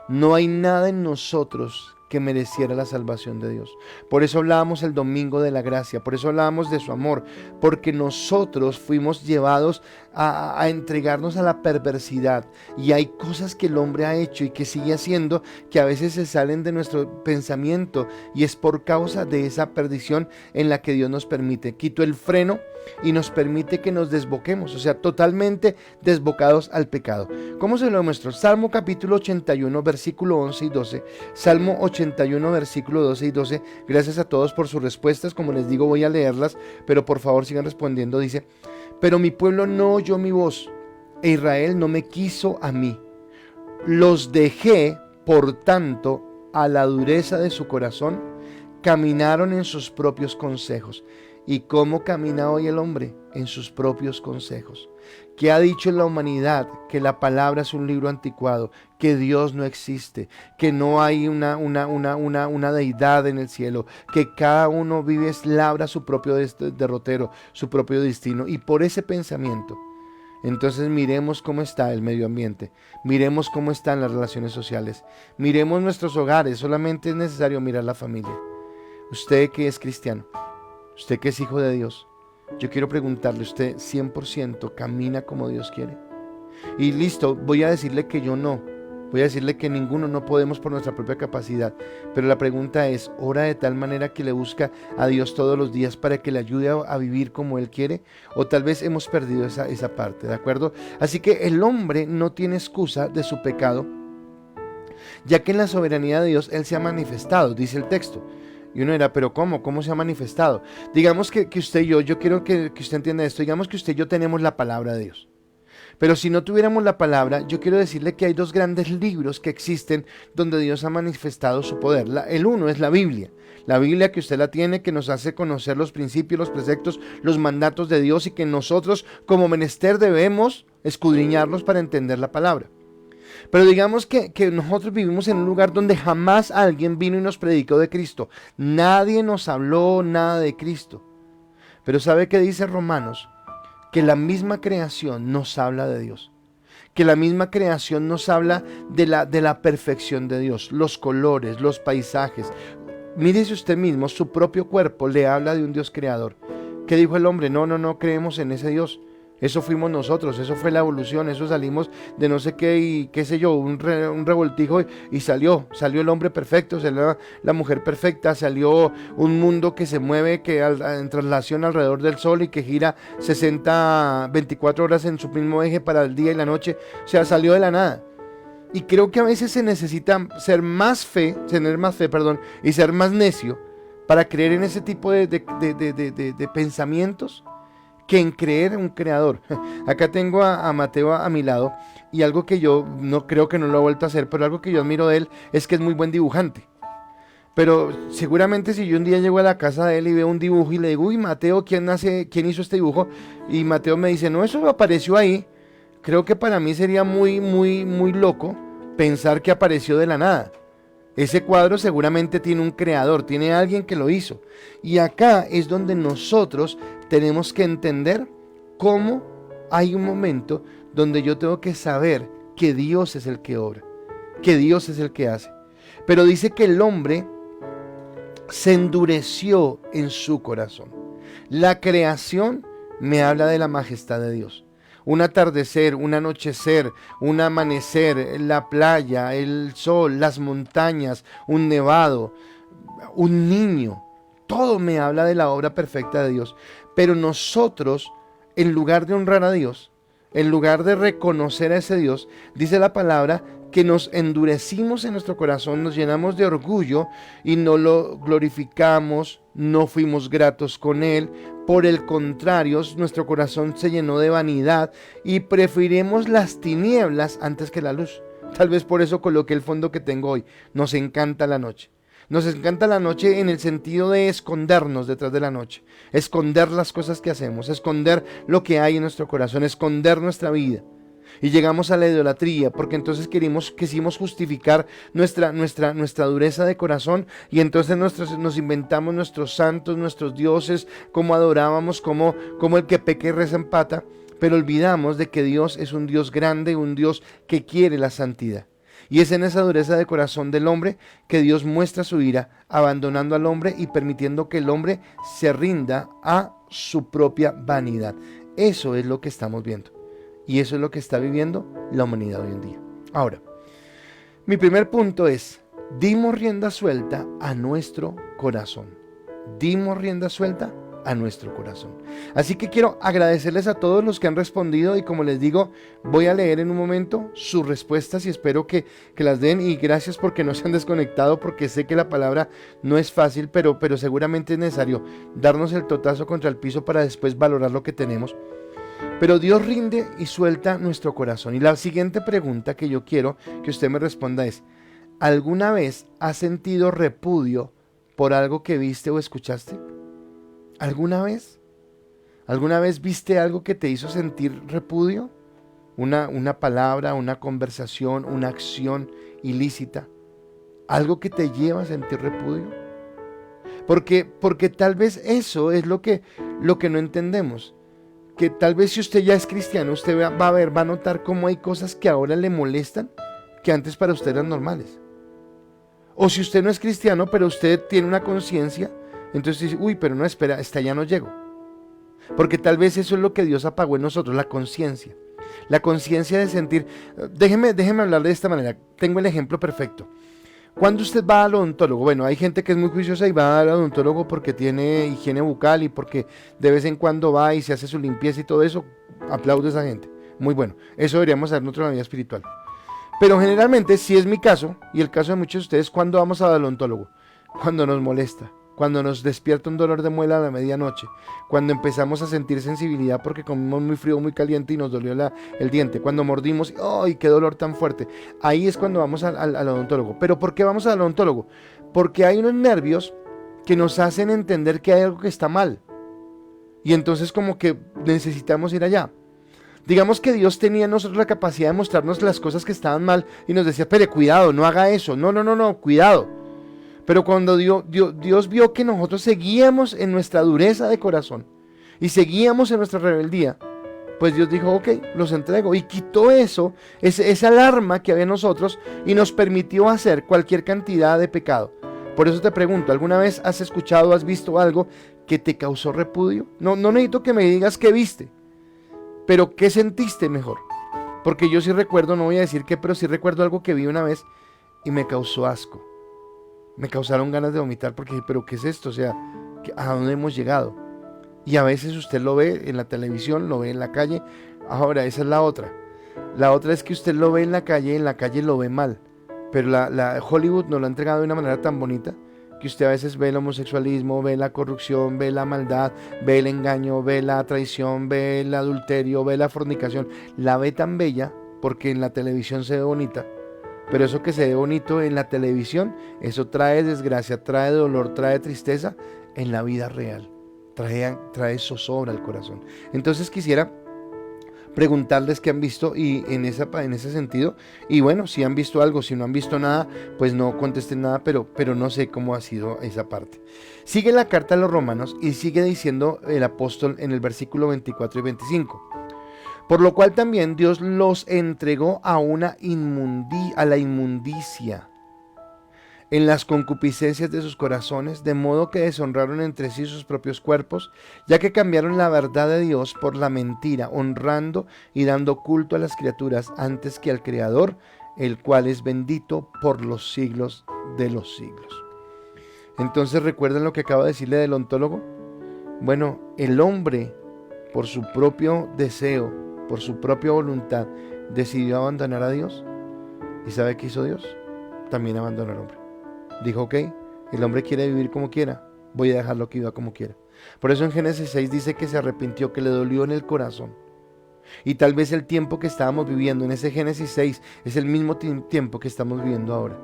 No hay nada en nosotros que mereciera la salvación de Dios. Por eso hablábamos el domingo de la gracia, por eso hablábamos de su amor, porque nosotros fuimos llevados a entregarnos a la perversidad, y hay cosas que el hombre ha hecho y que sigue haciendo que a veces se salen de nuestro pensamiento, y es por causa de esa perdición en la que Dios nos permite. Quitó el freno y nos permite que nos desboquemos, o sea, totalmente desbocados al pecado. ¿Cómo se lo muestro? Salmo capítulo 81, versículo 11 y 12. Salmo 81, versículo 12 y 12. Gracias a todos por sus respuestas. Como les digo, voy a leerlas, pero por favor sigan respondiendo. Dice, pero mi pueblo no oyó mi voz, e Israel no me quiso a mí. Los dejé, por tanto, a la dureza de su corazón, caminaron en sus propios consejos. ¿Y cómo camina hoy el hombre? En sus propios consejos. ¿Qué ha dicho la humanidad? Que la palabra es un libro anticuado, que Dios no existe, que no hay una deidad en el cielo, que cada uno vive, labra su propio derrotero, su propio destino. Y por ese pensamiento, entonces miremos cómo está el medio ambiente, miremos cómo están las relaciones sociales, miremos nuestros hogares. Solamente es necesario mirar la familia. Usted que es cristiano, usted que es hijo de Dios, yo quiero preguntarle, ¿usted 100% camina como Dios quiere? Y listo, voy a decirle que yo no, voy a decirle que ninguno no podemos por nuestra propia capacidad, pero la pregunta es, ¿ora de tal manera que le busca a Dios todos los días para que le ayude a vivir como Él quiere? O tal vez hemos perdido esa parte, ¿de acuerdo? Así que el hombre no tiene excusa de su pecado, ya que en la soberanía de Dios Él se ha manifestado, dice el texto. Y uno dirá, ¿pero cómo? ¿Cómo se ha manifestado? Digamos que usted y yo quiero que usted entienda esto. Digamos que usted y yo tenemos la palabra de Dios. Pero si no tuviéramos la palabra, yo quiero decirle que hay dos grandes libros que existen donde Dios ha manifestado su poder. El uno es la Biblia. La Biblia que usted la tiene, que nos hace conocer los principios, los preceptos, los mandatos de Dios, y que nosotros como menester debemos escudriñarlos para entender la palabra. Pero digamos que nosotros vivimos en un lugar donde jamás alguien vino y nos predicó de Cristo. Nadie nos habló nada de Cristo. Pero ¿sabe qué dice Romanos? Que la misma creación nos habla de Dios. Que la misma creación nos habla de la perfección de Dios. Los colores, los paisajes. Mírese usted mismo, su propio cuerpo le habla de un Dios creador. ¿Qué dijo el hombre? No creemos en ese Dios. Eso fuimos nosotros, eso fue la evolución, eso salimos de no sé qué y qué sé yo, un revoltijo, y salió el hombre perfecto, salió la mujer perfecta, salió un mundo que se mueve en traslación alrededor del sol y que gira 24 horas en su mismo eje para el día y la noche. O sea, salió de la nada. Y creo que a veces se necesita tener más fe, y ser más necio para creer en ese tipo de pensamientos, que en creer en un creador. Acá tengo a Mateo a mi lado, y algo que yo no creo que no lo ha vuelto a hacer, pero algo que yo admiro de él es que es muy buen dibujante. Pero seguramente si yo un día llego a la casa de él y veo un dibujo y le digo, uy, Mateo, ¿quién hizo este dibujo? Y Mateo me dice, no, eso apareció ahí. Creo que para mí sería muy loco pensar que apareció de la nada. Ese cuadro seguramente tiene un creador, tiene alguien que lo hizo. Y acá es donde nosotros tenemos que entender cómo hay un momento donde yo tengo que saber que Dios es el que obra, que Dios es el que hace. Pero dice que el hombre se endureció en su corazón. La creación me habla de la majestad de Dios. Un atardecer, un anochecer, un amanecer, la playa, el sol, las montañas, un nevado, un niño, todo me habla de la obra perfecta de Dios. Pero nosotros, en lugar de honrar a Dios, en lugar de reconocer a ese Dios, dice la palabra que nos endurecimos en nuestro corazón, nos llenamos de orgullo y no lo glorificamos, no fuimos gratos con Él. Por el contrario, nuestro corazón se llenó de vanidad y preferimos las tinieblas antes que la luz. Tal vez por eso coloqué el fondo que tengo hoy. Nos encanta la noche. Nos encanta la noche en el sentido de escondernos detrás de la noche, esconder las cosas que hacemos, esconder lo que hay en nuestro corazón, esconder nuestra vida. Y llegamos a la idolatría, porque entonces quisimos justificar nuestra dureza de corazón, y entonces nos inventamos nuestros santos, nuestros dioses, como adorábamos, como el que peca y reza empata, pero olvidamos de que Dios es un Dios grande, un Dios que quiere la santidad. Y es en esa dureza de corazón del hombre que Dios muestra su ira, abandonando al hombre y permitiendo que el hombre se rinda a su propia vanidad. Eso es lo que estamos viendo. Y eso es lo que está viviendo la humanidad hoy en día. Ahora, mi primer punto es, dimos rienda suelta a nuestro corazón. Dimos rienda suelta a nuestro corazón. Así que quiero agradecerles a todos los que han respondido, y como les digo, voy a leer en un momento sus respuestas y espero que las den, y gracias porque no se han desconectado, porque sé que la palabra no es fácil, pero seguramente es necesario darnos el totazo contra el piso para después valorar lo que tenemos. Pero Dios rinde y suelta nuestro corazón. Y la siguiente pregunta que yo quiero que usted me responda es: ¿alguna vez has sentido repudio por algo que viste o escuchaste? ¿Alguna vez? ¿Alguna vez viste algo que te hizo sentir repudio? Una palabra, una conversación, una acción ilícita. ¿Algo que te lleva a sentir repudio? Porque tal vez eso es lo que no entendemos. Que tal vez si usted ya es cristiano, usted va a notar cómo hay cosas que ahora le molestan que antes para usted eran normales. O si usted no es cristiano, pero usted tiene una conciencia, entonces dice, uy, pero no, espera, hasta allá no llego. Porque tal vez eso es lo que Dios apagó en nosotros, la conciencia. La conciencia de sentir. Déjeme hablar de esta manera. Tengo el ejemplo perfecto. Cuando usted va al odontólogo, bueno, hay gente que es muy juiciosa y va al odontólogo porque tiene higiene bucal y porque de vez en cuando va y se hace su limpieza y todo eso. Aplaudo a esa gente. Muy bueno. Eso deberíamos hacer en nuestra vida espiritual. Pero generalmente, si es mi caso y el caso de muchos de ustedes, ¿cuándo vamos al odontólogo? Cuando nos molesta, cuando nos despierta un dolor de muela a la medianoche, cuando empezamos a sentir sensibilidad porque comimos muy frío, muy caliente y nos dolió el diente, cuando mordimos, ¡ay, qué dolor tan fuerte! Ahí es cuando vamos al odontólogo. ¿Pero por qué vamos al odontólogo? Porque hay unos nervios que nos hacen entender que hay algo que está mal. Y entonces como que necesitamos ir allá. Digamos que Dios tenía en nosotros la capacidad de mostrarnos las cosas que estaban mal y nos decía, pero cuidado, no haga eso, no, cuidado. Pero cuando Dios vio que nosotros seguíamos en nuestra dureza de corazón y seguíamos en nuestra rebeldía, pues Dios dijo, ok, los entrego, y quitó eso, esa alarma que había en nosotros, y nos permitió hacer cualquier cantidad de pecado. Por eso te pregunto, ¿alguna vez has escuchado, has visto algo que te causó repudio? No necesito que me digas qué viste, pero qué sentiste mejor. Porque yo sí recuerdo, no voy a decir qué, pero sí recuerdo algo que vi una vez y me causó asco. Me causaron ganas de vomitar porque dije, pero ¿qué es esto? O sea, ¿a dónde hemos llegado? Y a veces usted lo ve en la televisión, lo ve en la calle. Ahora, esa es la otra. La otra es que usted lo ve en la calle lo ve mal. Pero la Hollywood nos lo ha entregado de una manera tan bonita que usted a veces ve el homosexualismo, ve la corrupción, ve la maldad, ve el engaño, ve la traición, ve el adulterio, ve la fornicación. La ve tan bella porque en la televisión se ve bonita. Pero eso que se ve bonito en la televisión, eso trae desgracia, trae dolor, trae tristeza en la vida real. Trae zozobra al corazón. Entonces quisiera preguntarles qué han visto y en ese sentido, y bueno, si han visto algo, si no han visto nada, pues no contesten nada, pero no sé cómo ha sido esa parte. Sigue la carta a los romanos y sigue diciendo el apóstol en el versículo 24 y 25. Por lo cual también Dios los entregó a la inmundicia en las concupiscencias de sus corazones, de modo que deshonraron entre sí sus propios cuerpos, ya que cambiaron la verdad de Dios por la mentira, honrando y dando culto a las criaturas antes que al Creador, el cual es bendito por los siglos de los siglos. Entonces, ¿recuerdan lo que acabo de decirle del ontólogo? Bueno, el hombre, por su propio deseo, por su propia voluntad, decidió abandonar a Dios. ¿Y sabe qué hizo Dios? También abandonó al hombre. Dijo, ok, el hombre quiere vivir como quiera, voy a dejarlo que viva como quiera. Por eso en Génesis 6 dice que se arrepintió, que le dolió en el corazón. Y tal vez el tiempo que estábamos viviendo en ese Génesis 6 es el mismo tiempo que estamos viviendo ahora,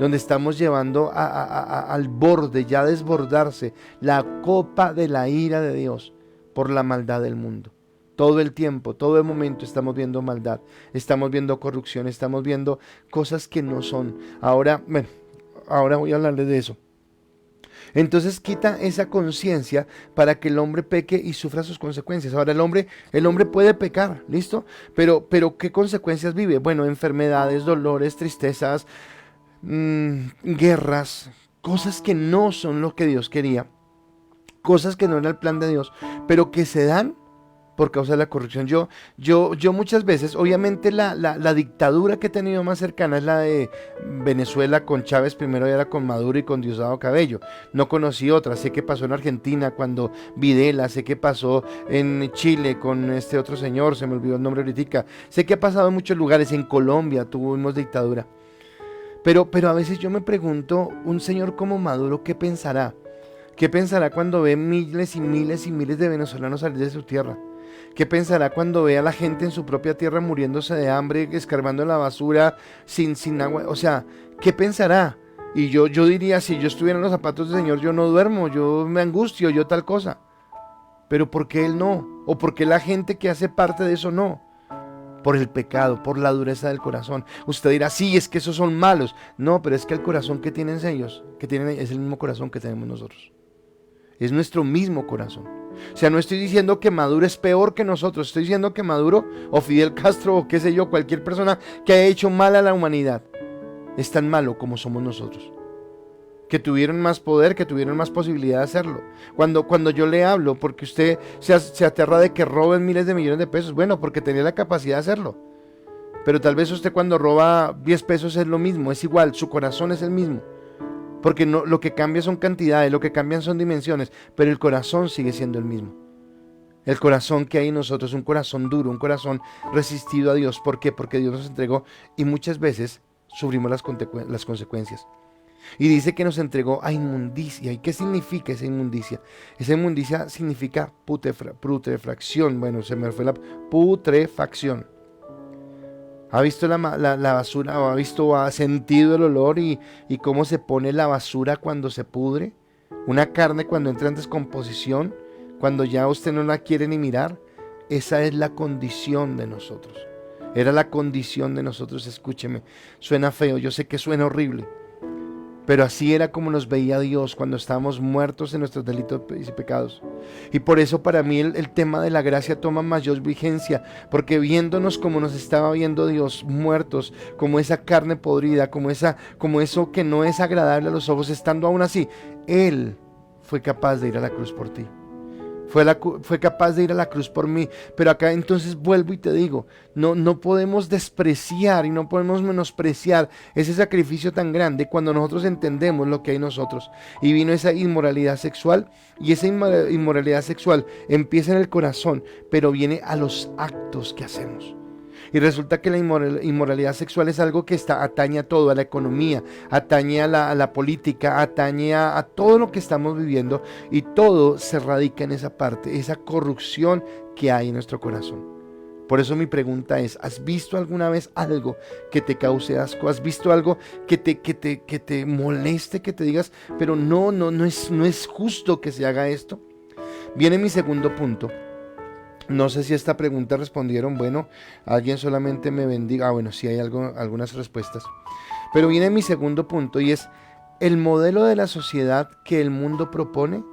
donde estamos llevando al borde, ya desbordarse, la copa de la ira de Dios por la maldad del mundo. Todo el tiempo, todo el momento estamos viendo maldad, estamos viendo corrupción, estamos viendo cosas que no son. Ahora voy a hablarles de eso. Entonces quita esa conciencia para que el hombre peque y sufra sus consecuencias. Ahora el hombre puede pecar, ¿listo? Pero ¿qué consecuencias vive? Bueno, enfermedades, dolores, tristezas, guerras, cosas que no son lo que Dios quería, cosas que no era el plan de Dios, pero que se dan por causa de la corrupción. Yo muchas veces, obviamente la dictadura que he tenido más cercana es la de Venezuela con Chávez, primero era con Maduro y con Diosdado Cabello. No conocí otra. Sé que pasó en Argentina cuando Videla, sé que pasó en Chile con este otro señor, se me olvidó el nombre ahorita. Sé que ha pasado en muchos lugares, en Colombia tuvimos dictadura. Pero a veces yo me pregunto, un señor como Maduro, ¿qué pensará? ¿Qué pensará cuando ve miles y miles y miles de venezolanos salir de su tierra? ¿Qué pensará cuando ve a la gente en su propia tierra muriéndose de hambre, escarbando en la basura, sin agua? O sea, ¿qué pensará? Y yo diría, si yo estuviera en los zapatos del Señor, yo no duermo, yo me angustio, yo tal cosa. Pero ¿por qué Él no? ¿O por qué la gente que hace parte de eso no? Por el pecado, por la dureza del corazón. Usted dirá, sí, es que esos son malos. No, pero es que el corazón que tienen ellos, es el mismo corazón que tenemos nosotros. Es nuestro mismo corazón. O sea, no estoy diciendo que Maduro es peor que nosotros. Estoy diciendo que Maduro o Fidel Castro o qué sé yo, cualquier persona que haya hecho mal a la humanidad es tan malo como somos nosotros. Que tuvieron más poder, que tuvieron más posibilidad de hacerlo. Cuando yo le hablo, porque usted se aterra de que roben miles de millones de pesos, bueno, porque tenía la capacidad de hacerlo. Pero tal vez usted cuando roba 10 pesos es lo mismo, es igual, su corazón es el mismo. Porque no, lo que cambia son cantidades, lo que cambian son dimensiones, pero el corazón sigue siendo el mismo. El corazón que hay en nosotros es un corazón duro, un corazón resistido a Dios. ¿Por qué? Porque Dios nos entregó y muchas veces sufrimos las consecuencias. Y dice que nos entregó a inmundicia. ¿Y qué significa esa inmundicia? Esa inmundicia significa putrefacción. Bueno, se me fue la putrefacción. ¿Ha visto la basura o ha sentido el olor y cómo se pone la basura cuando se pudre? Una carne cuando entra en descomposición, cuando ya usted no la quiere ni mirar. Esa es la condición de nosotros. Era la condición de nosotros, escúcheme. Suena feo, yo sé que suena horrible. Pero así era como nos veía Dios cuando estábamos muertos en nuestros delitos y pecados. Y por eso para mí el tema de la gracia toma mayor vigencia, porque viéndonos como nos estaba viendo Dios, muertos, como esa carne podrida, como eso que no es agradable a los ojos, estando aún así, Él fue capaz de ir a la cruz por ti. Fue capaz de ir a la cruz por mí. Pero acá entonces vuelvo y te digo, no podemos despreciar y no podemos menospreciar ese sacrificio tan grande cuando nosotros entendemos lo que hay en nosotros. Y vino esa inmoralidad sexual, y esa inmoralidad sexual empieza en el corazón, pero viene a los actos que hacemos. Y resulta que la inmoralidad sexual es algo que atañe a todo, a la economía, atañe a la política, atañe a todo lo que estamos viviendo, y todo se radica en esa parte, esa corrupción que hay en nuestro corazón. Por eso mi pregunta es, ¿has visto alguna vez algo que te cause asco? ¿Has visto algo que te moleste, que te digas, pero no es justo que se haga esto? Viene mi segundo punto. No sé si a esta pregunta respondieron, bueno, alguien solamente me bendiga. Bueno, sí hay algunas respuestas. Pero viene mi segundo punto y es, el modelo de la sociedad que el mundo propone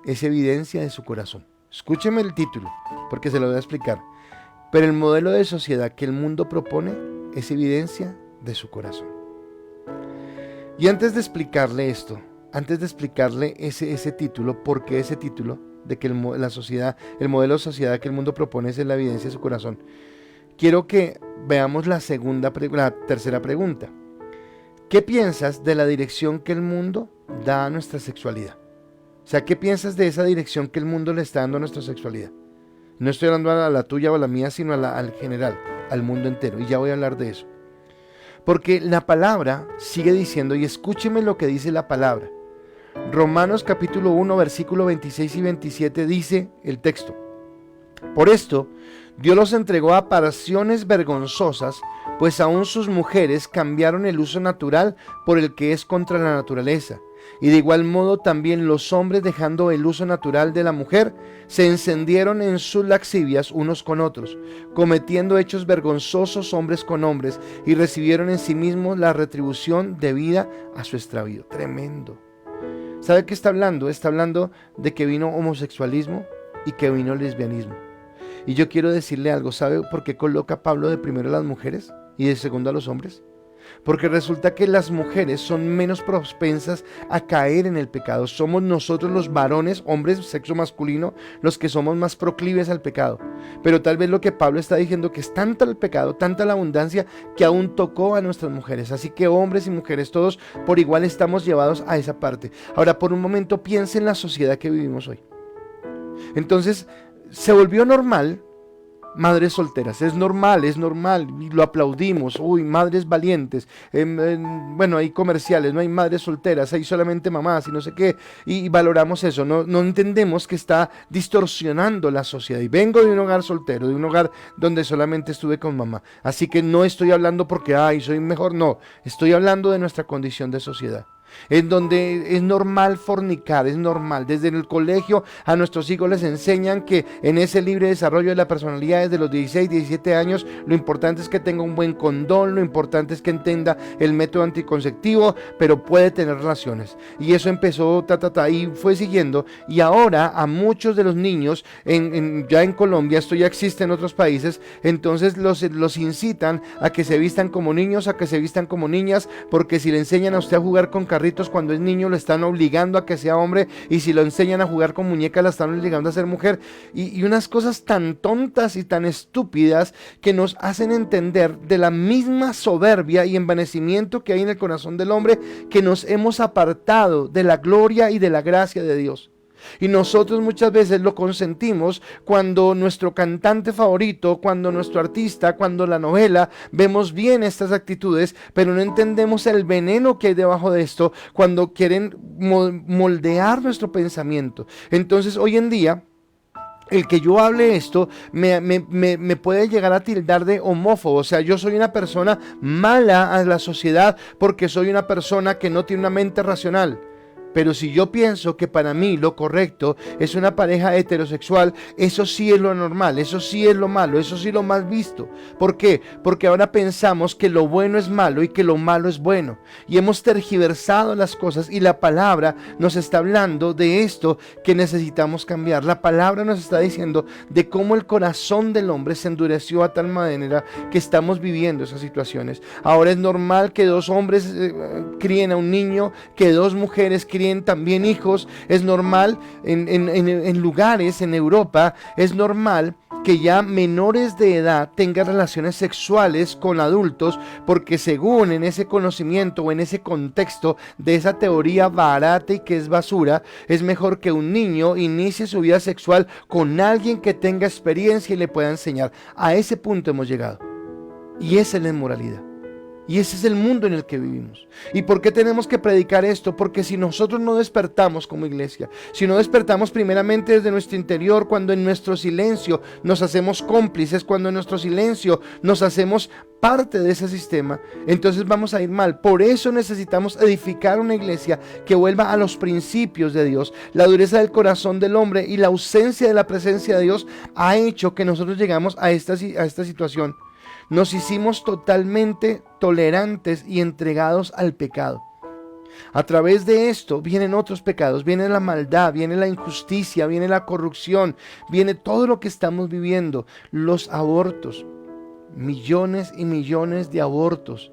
es evidencia de su corazón. Escúcheme el título, porque se lo voy a explicar. Pero el modelo de sociedad que el mundo propone es evidencia de su corazón. Y antes de explicarle esto, antes de explicarle ese título, ¿por qué ese título? De que el modelo de sociedad que el mundo propone es la evidencia de su corazón. Quiero que veamos la tercera pregunta. ¿Qué piensas de la dirección que el mundo da a nuestra sexualidad? O sea, ¿qué piensas de esa dirección que el mundo le está dando a nuestra sexualidad? No estoy hablando a la tuya o a la mía, sino al general, al mundo entero. Y ya voy a hablar de eso. Porque la palabra sigue diciendo, y escúcheme lo que dice la palabra. Romanos capítulo 1, versículo 26 y 27 dice el texto. Por esto, Dios los entregó a pasiones vergonzosas, pues aún sus mujeres cambiaron el uso natural por el que es contra la naturaleza. Y de igual modo también los hombres, dejando el uso natural de la mujer, se encendieron en sus lascivias unos con otros, cometiendo hechos vergonzosos hombres con hombres, y recibieron en sí mismos la retribución debida a su extravío. Tremendo. ¿Sabe qué está hablando? Está hablando de que vino homosexualismo y que vino lesbianismo. Y yo quiero decirle algo. ¿Sabe por qué coloca Pablo de primero a las mujeres y de segundo a los hombres? Porque resulta que las mujeres son menos propensas a caer en el pecado. Somos nosotros los varones, hombres, sexo masculino, los que somos más proclives al pecado. Pero tal vez lo que Pablo está diciendo, que es tanta el pecado, tanta la abundancia, que aún tocó a nuestras mujeres. Así que hombres y mujeres, todos por igual estamos llevados a esa parte. Ahora, por un momento, piense en la sociedad que vivimos hoy. Entonces, se volvió normal madres solteras, es normal, y lo aplaudimos. Uy, madres valientes. Bueno, hay comerciales, no hay madres solteras, hay solamente mamás y no sé qué, y valoramos eso. No entendemos que está distorsionando la sociedad. Y vengo de un hogar soltero, de un hogar donde solamente estuve con mamá, así que no estoy hablando porque soy mejor, no, estoy hablando de nuestra condición de sociedad, en donde es normal fornicar, es normal. Desde el colegio a nuestros hijos les enseñan que en ese libre desarrollo de la personalidad desde los 16, 17 años, lo importante es que tenga un buen condón, lo importante es que entienda el método anticonceptivo, pero puede tener relaciones. Y eso empezó, y fue siguiendo, y ahora a muchos de los niños, ya en Colombia, esto ya existe en otros países, entonces los incitan a que se vistan como niños, a que se vistan como niñas, porque si le enseñan a usted a jugar con carritos cuando es niño, lo están obligando a que sea hombre, y si lo enseñan a jugar con muñecas, la están obligando a ser mujer, y unas cosas tan tontas y tan estúpidas que nos hacen entender de la misma soberbia y envanecimiento que hay en el corazón del hombre, que nos hemos apartado de la gloria y de la gracia de Dios. Y nosotros muchas veces lo consentimos cuando nuestro cantante favorito, cuando nuestro artista, cuando la novela, vemos bien estas actitudes, pero no entendemos el veneno que hay debajo de esto cuando quieren moldear nuestro pensamiento. Entonces hoy en día, el que yo hable esto me puede llegar a tildar de homófobo. O sea, yo soy una persona mala a la sociedad porque soy una persona que no tiene una mente racional. Pero si yo pienso que para mí lo correcto es una pareja heterosexual, eso sí es lo normal, eso sí es lo malo, eso sí es lo más visto. ¿Por qué? Porque ahora pensamos que lo bueno es malo y que lo malo es bueno. Y hemos tergiversado las cosas, y la palabra nos está hablando de esto que necesitamos cambiar. La palabra nos está diciendo de cómo el corazón del hombre se endureció a tal manera que estamos viviendo esas situaciones. Ahora es normal que dos hombres críen a un niño, que dos mujeres críen también hijos. Es normal en lugares en Europa, es normal que ya menores de edad tengan relaciones sexuales con adultos, porque según en ese conocimiento o en ese contexto de esa teoría barata y que es basura, es mejor que un niño inicie su vida sexual con alguien que tenga experiencia y le pueda enseñar. A ese punto hemos llegado, y esa es la inmoralidad. Y ese es el mundo en el que vivimos. ¿Y por qué tenemos que predicar esto? Porque si nosotros no despertamos como iglesia, si no despertamos primeramente desde nuestro interior, cuando en nuestro silencio nos hacemos cómplices, cuando en nuestro silencio nos hacemos parte de ese sistema, entonces vamos a ir mal. Por eso necesitamos edificar una iglesia que vuelva a los principios de Dios. La dureza del corazón del hombre y la ausencia de la presencia de Dios ha hecho que nosotros llegamos a esta situación. Nos hicimos totalmente tolerantes y entregados al pecado. A través de esto vienen otros pecados, viene la maldad, viene la injusticia, viene la corrupción, viene todo lo que estamos viviendo, los abortos, millones y millones de abortos.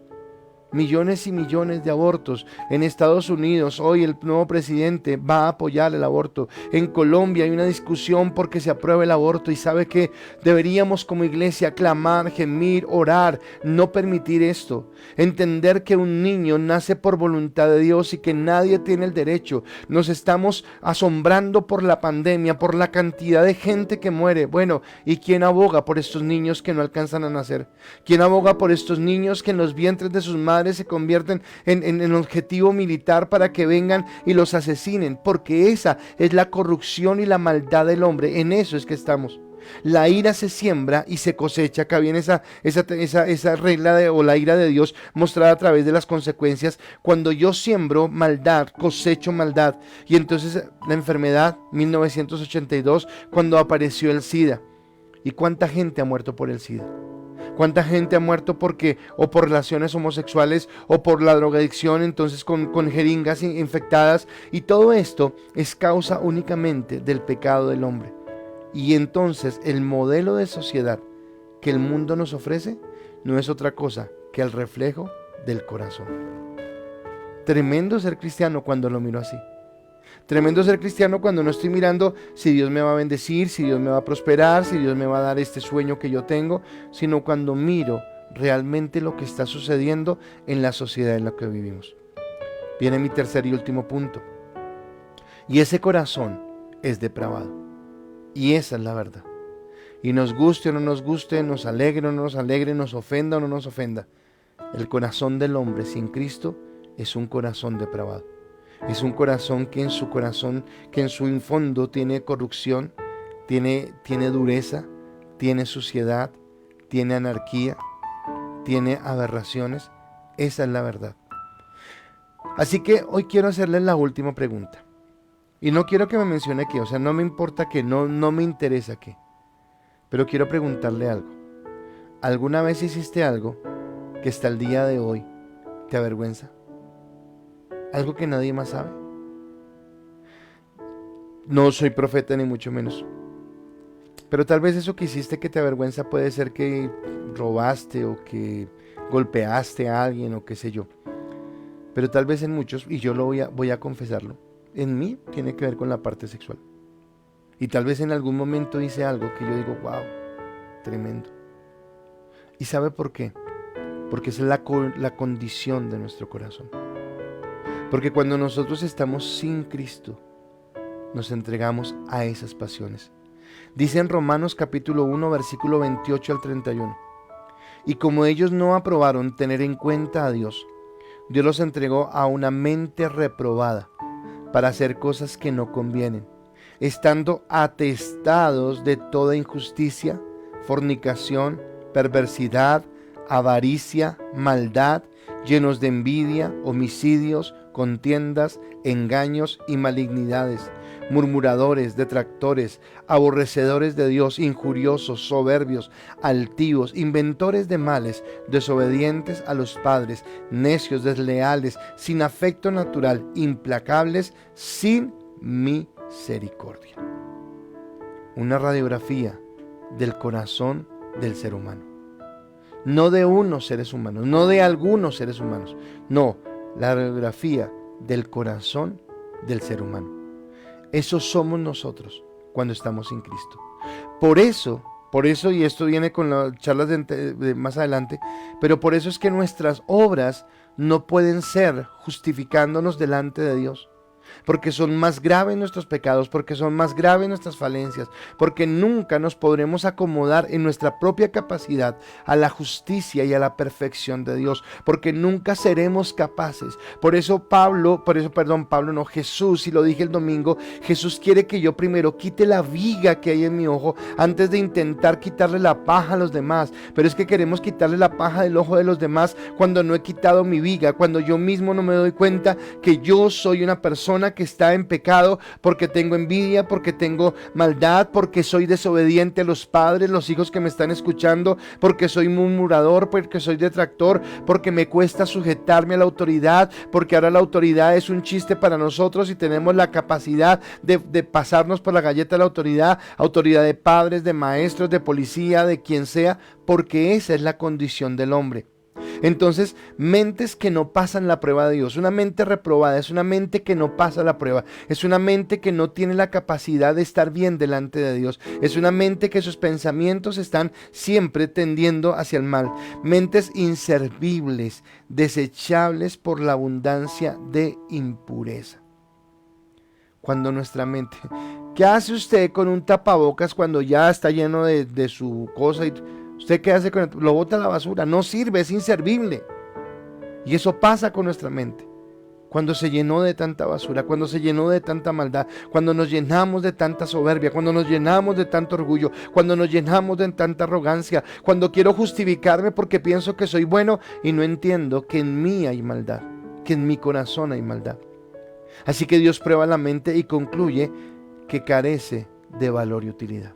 Millones y millones de abortos. En Estados Unidos hoy el nuevo presidente va a apoyar el aborto. En Colombia hay una discusión porque se apruebe el aborto, y sabe que deberíamos como iglesia clamar, gemir, orar, no permitir esto. Entender que un niño nace por voluntad de Dios y que nadie tiene el derecho. Nos estamos asombrando por la pandemia, por la cantidad de gente que muere. Bueno, ¿y quién aboga por estos niños que no alcanzan a nacer? ¿Quién aboga por estos niños que en los vientres de sus madres se convierten en objetivo militar para que vengan y los asesinen? Porque esa es la corrupción y la maldad del hombre. En eso es que estamos. La ira se siembra y se cosecha. Acá viene esa regla o la ira de Dios mostrada a través de las consecuencias. Cuando yo siembro maldad, cosecho maldad. Y entonces la enfermedad, 1982, cuando apareció el SIDA. ¿Y cuánta gente ha muerto por el SIDA? ¿Cuánta gente ha muerto porque o por relaciones homosexuales o por la drogadicción, entonces con jeringas infectadas? Y todo esto es causa únicamente del pecado del hombre. Y entonces el modelo de sociedad que el mundo nos ofrece no es otra cosa que el reflejo del corazón. Tremendo ser cristiano cuando lo miro así. Tremendo ser cristiano cuando no estoy mirando si Dios me va a bendecir, si Dios me va a prosperar, si Dios me va a dar este sueño que yo tengo, sino cuando miro realmente lo que está sucediendo en la sociedad en la que vivimos. Viene mi tercer y último punto. Y ese corazón es depravado. Y esa es la verdad. Y nos guste o no nos guste, nos alegre o no nos alegre, nos ofenda o no nos ofenda, el corazón del hombre sin Cristo es un corazón depravado. Es un corazón que en su fondo tiene corrupción, tiene dureza, tiene suciedad, tiene anarquía, tiene aberraciones. Esa es la verdad. Así que hoy quiero hacerles la última pregunta. Y no quiero que me mencione qué, o sea, no me importa qué, no me interesa qué. Pero quiero preguntarle algo. ¿Alguna vez hiciste algo que hasta el día de hoy te avergüenza? Algo que nadie más sabe. No soy profeta ni mucho menos. Pero tal vez eso que hiciste que te avergüenza puede ser que robaste o que golpeaste a alguien o qué sé yo. Pero tal vez en muchos, y yo voy a confesarlo, en mí tiene que ver con la parte sexual. Y tal vez en algún momento hice algo que yo digo, wow, tremendo. ¿Y sabe por qué? Porque esa es la condición de nuestro corazón. Porque cuando nosotros estamos sin Cristo, nos entregamos a esas pasiones. Dice en Romanos capítulo 1, versículo 28 al 31. Y como ellos no aprobaron tener en cuenta a Dios, Dios los entregó a una mente reprobada para hacer cosas que no convienen, estando atestados de toda injusticia, fornicación, perversidad, avaricia, maldad, llenos de envidia, homicidios, contiendas, engaños y malignidades, murmuradores, detractores, aborrecedores de Dios, injuriosos, soberbios, altivos, inventores de males, desobedientes a los padres, necios, desleales, sin afecto natural, implacables, sin misericordia. Una radiografía del corazón del ser humano. No de unos seres humanos, no de algunos seres humanos, no, la radiografía del corazón del ser humano. Eso somos nosotros cuando estamos sin Cristo. Por eso, y esto viene con las charlas de más adelante, pero por eso es que nuestras obras no pueden ser justificándonos delante de Dios. porque son más graves nuestros pecados, porque son más graves nuestras falencias, porque nunca nos podremos acomodar en nuestra propia capacidad a la justicia y a la perfección de Dios, porque nunca seremos capaces. Jesús, y lo dije el domingo, Jesús quiere que yo primero quite la viga que hay en mi ojo antes de intentar quitarle la paja a los demás. Pero es que queremos quitarle la paja del ojo de los demás cuando no he quitado mi viga, cuando yo mismo no me doy cuenta que yo soy una persona que está en pecado, porque tengo envidia, porque tengo maldad, porque soy desobediente a los padres, los hijos que me están escuchando, porque soy murmurador, porque soy detractor, porque me cuesta sujetarme a la autoridad, porque ahora la autoridad es un chiste para nosotros y tenemos la capacidad de pasarnos por la galleta de la autoridad de padres, de maestros, de policía, de quien sea, porque esa es la condición del hombre. Entonces, mentes que no pasan la prueba de Dios, una mente reprobada es una mente que no pasa la prueba, es una mente que no tiene la capacidad de estar bien delante de Dios, es una mente que sus pensamientos están siempre tendiendo hacia el mal, mentes inservibles, desechables por la abundancia de impureza. Cuando nuestra mente, ¿qué hace usted con un tapabocas cuando ya está lleno de su cosa? ¿Usted qué hace con él? Lo bota a la basura, no sirve, es inservible. Y eso pasa con nuestra mente. Cuando se llenó de tanta basura, cuando se llenó de tanta maldad, cuando nos llenamos de tanta soberbia, cuando nos llenamos de tanto orgullo, cuando nos llenamos de tanta arrogancia, cuando quiero justificarme porque pienso que soy bueno y no entiendo que en mí hay maldad, que en mi corazón hay maldad. Así que Dios prueba la mente y concluye que carece de valor y utilidad.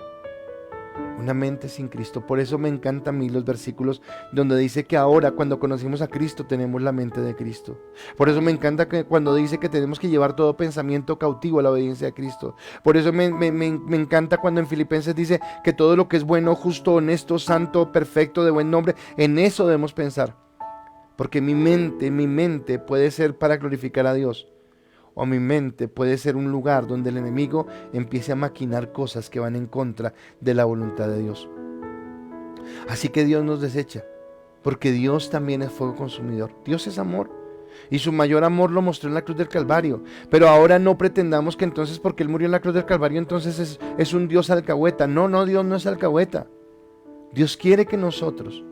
Una mente sin Cristo. Por eso me encantan a mí los versículos donde dice que ahora cuando conocimos a Cristo tenemos la mente de Cristo. Por eso me encanta que cuando dice que tenemos que llevar todo pensamiento cautivo a la obediencia de Cristo. Por eso me encanta cuando en Filipenses dice que todo lo que es bueno, justo, honesto, santo, perfecto, de buen nombre, en eso debemos pensar. Porque mi mente puede ser para glorificar a Dios. O mi mente puede ser un lugar donde el enemigo empiece a maquinar cosas que van en contra de la voluntad de Dios. Así que Dios nos desecha, porque Dios también es fuego consumidor. Dios es amor, y su mayor amor lo mostró en la cruz del Calvario. Pero ahora no pretendamos que entonces porque Él murió en la cruz del Calvario, entonces es un Dios alcahueta. No, Dios no es alcahueta. Dios quiere que nosotros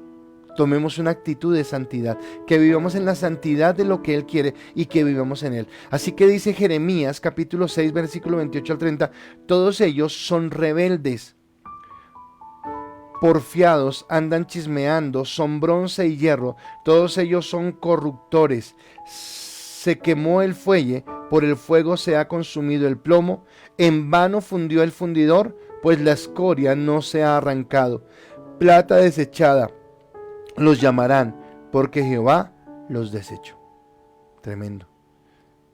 tomemos una actitud de santidad, que vivamos en la santidad de lo que Él quiere y que vivamos en Él. Así que dice Jeremías capítulo 6 versículo 28 al 30, todos ellos son rebeldes, porfiados, andan chismeando, son bronce y hierro, todos ellos son corruptores. Se quemó el fuelle, por el fuego se ha consumido el plomo, en vano fundió el fundidor, pues la escoria no se ha arrancado. Plata desechada los llamarán, porque Jehová los desechó. Tremendo.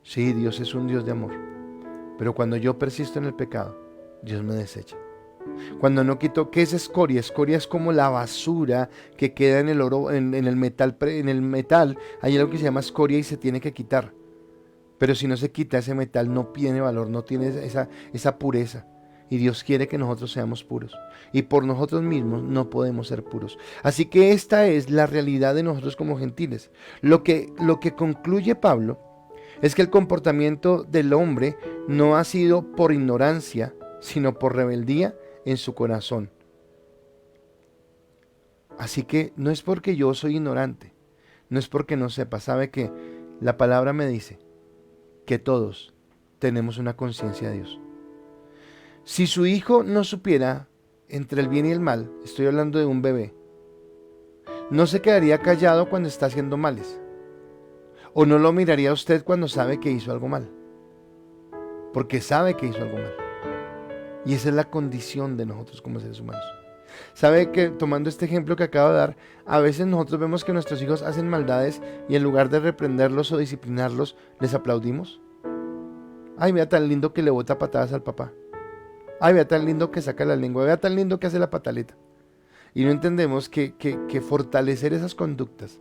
Sí, Dios es un Dios de amor, pero cuando yo persisto en el pecado, Dios me desecha. Cuando no quito, ¿qué es escoria? Escoria es como la basura que queda en el oro, en el metal, hay algo que se llama escoria y se tiene que quitar. Pero si no se quita ese metal, no tiene valor, no tiene esa pureza. Y Dios quiere que nosotros seamos puros. Y por nosotros mismos no podemos ser puros. Así que esta es la realidad de nosotros como gentiles. Lo que concluye Pablo es que el comportamiento del hombre no ha sido por ignorancia, sino por rebeldía en su corazón. Así que no es porque yo soy ignorante, no es porque no sepa. Sabe que la palabra me dice que todos tenemos una conciencia de Dios. Si su hijo no supiera entre el bien y el mal, estoy hablando de un bebé, no se quedaría callado cuando está haciendo males, o no lo miraría a usted cuando sabe que hizo algo mal, porque sabe que hizo algo mal. Y esa es la condición de nosotros como seres humanos. Sabe que, tomando este ejemplo que acabo de dar, a veces nosotros vemos que nuestros hijos hacen maldades y en lugar de reprenderlos o disciplinarlos, les aplaudimos. Ay, vea tan lindo que le bota patadas al papá. Ay, vea tan lindo que saca la lengua, vea tan lindo que hace la pataleta. Y no entendemos que fortalecer esas conductas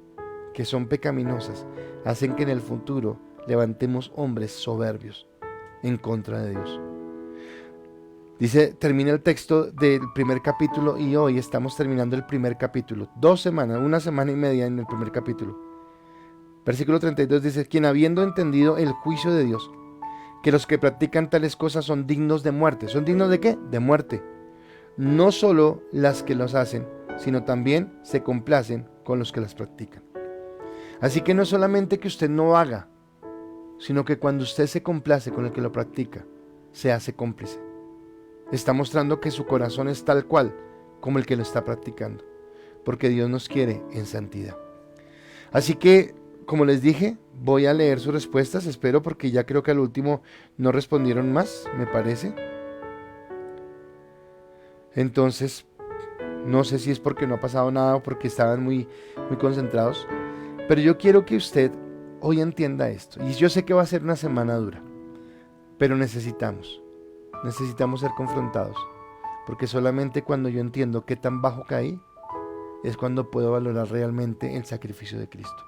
que son pecaminosas hacen que en el futuro levantemos hombres soberbios en contra de Dios. Dice, termina el texto del primer capítulo y hoy estamos terminando el primer capítulo. 2 semanas, 1 semana y media en el primer capítulo. Versículo 32 dice, quien habiendo entendido el juicio de Dios, que los que practican tales cosas son dignos de muerte. ¿Son dignos de qué? De muerte. No solo las que los hacen, sino también se complacen con los que las practican. Así que no solamente que usted no haga, sino que cuando usted se complace con el que lo practica, se hace cómplice. Está mostrando que su corazón es tal cual como el que lo está practicando, porque Dios nos quiere en santidad. Así que, como les dije, voy a leer sus respuestas, espero, porque ya creo que al último no respondieron más, me parece. Entonces, no sé si es porque no ha pasado nada o porque estaban muy concentrados, pero yo quiero que usted hoy entienda esto. Y yo sé que va a ser una semana dura, pero necesitamos ser confrontados, porque solamente cuando yo entiendo qué tan bajo caí, es cuando puedo valorar realmente el sacrificio de Cristo.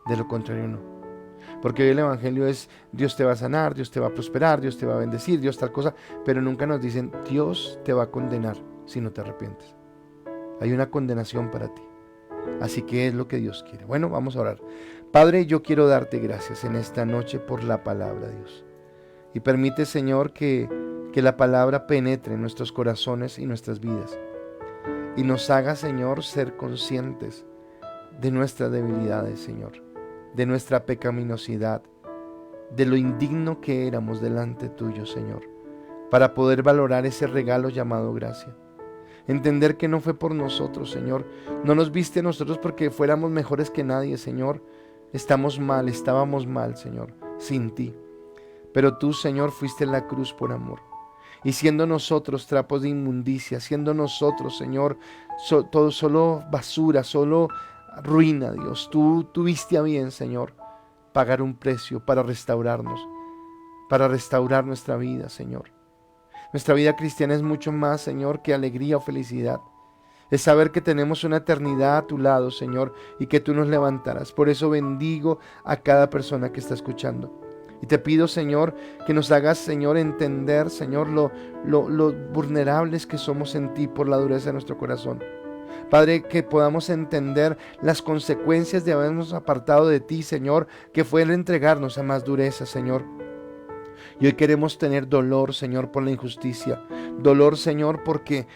De lo contrario no. Porque hoy el evangelio es: Dios te va a sanar, Dios te va a prosperar, Dios te va a bendecir, Dios tal cosa, pero nunca nos dicen: Dios te va a condenar si no te arrepientes. Hay una condenación para ti. Así que es lo que Dios quiere. Bueno, vamos a orar. Padre, yo quiero darte gracias en esta noche por la palabra, Dios. Y permite, Señor, que la palabra penetre en nuestros corazones y nuestras vidas. Y nos haga, Señor, ser conscientes de nuestras debilidades, Señor, de nuestra pecaminosidad, de lo indigno que éramos delante tuyo, Señor, para poder valorar ese regalo llamado gracia. Entender que no fue por nosotros, Señor. No nos viste a nosotros porque fuéramos mejores que nadie, Señor. Estábamos mal, Señor, sin ti. Pero tú, Señor, fuiste en la cruz por amor. Y siendo nosotros trapos de inmundicia, siendo nosotros, Señor, todo solo basura, solo ruina, Dios, tú tuviste a bien, Señor, pagar un precio para restaurarnos, para restaurar nuestra vida, Señor. Nuestra vida cristiana es mucho más, Señor, que alegría o felicidad. Es saber que tenemos una eternidad a tu lado, Señor, y que tú nos levantarás. Por eso bendigo a cada persona que está escuchando. Y te pido, Señor, que nos hagas, Señor, entender, Señor, lo vulnerables que somos en ti por la dureza de nuestro corazón. Padre, que podamos entender las consecuencias de habernos apartado de ti, Señor, que fue el entregarnos a más dureza, Señor. Y hoy queremos tener dolor, Señor, por la injusticia. Dolor, Señor, porque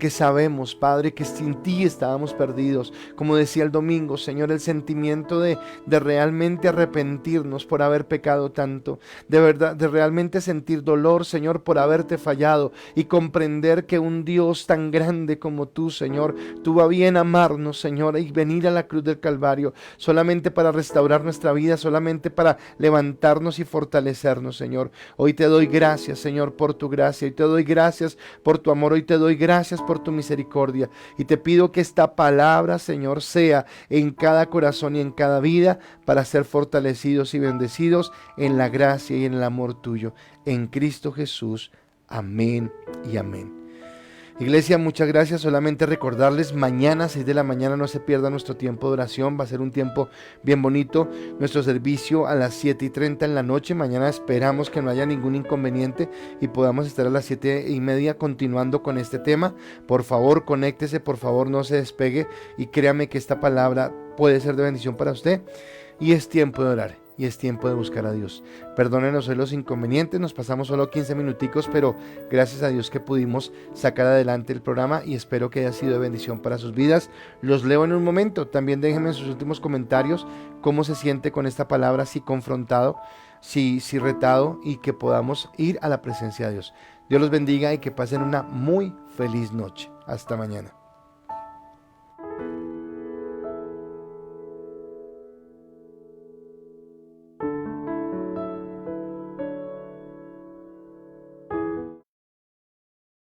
sabemos, Padre, que sin ti estábamos perdidos. Como decía el domingo, Señor, el sentimiento de realmente arrepentirnos por haber pecado tanto. De verdad, de realmente sentir dolor, Señor, por haberte fallado. Y comprender que un Dios tan grande como tú, Señor, tuvo a bien amarnos, Señor, y venir a la cruz del Calvario. Solamente para restaurar nuestra vida, solamente para levantarnos y fortalecernos, Señor. Hoy te doy gracias, Señor, por tu gracia. Hoy te doy gracias por tu amor. Hoy te doy gracias por tu misericordia. Y te pido que esta palabra, Señor, sea en cada corazón y en cada vida para ser fortalecidos y bendecidos en la gracia y en el amor tuyo. En Cristo Jesús. Amén y amén. Iglesia, muchas gracias. Solamente recordarles, mañana 6 de la mañana no se pierda nuestro tiempo de oración. Va a ser un tiempo bien bonito. Nuestro servicio a las 7:30 en la noche. Mañana esperamos que no haya ningún inconveniente y podamos estar a las 7:30 continuando con este tema. Por favor, conéctese, por favor, no se despegue y créame que esta palabra puede ser de bendición para usted. Y es tiempo de orar. Y es tiempo de buscar a Dios. Perdónenos hoy los inconvenientes, nos pasamos solo 15 minuticos, pero gracias a Dios que pudimos sacar adelante el programa y espero que haya sido de bendición para sus vidas. Los leo en un momento, también déjenme en sus últimos comentarios cómo se siente con esta palabra, si confrontado, si retado, y que podamos ir a la presencia de Dios. Dios los bendiga y que pasen una muy feliz noche. Hasta mañana.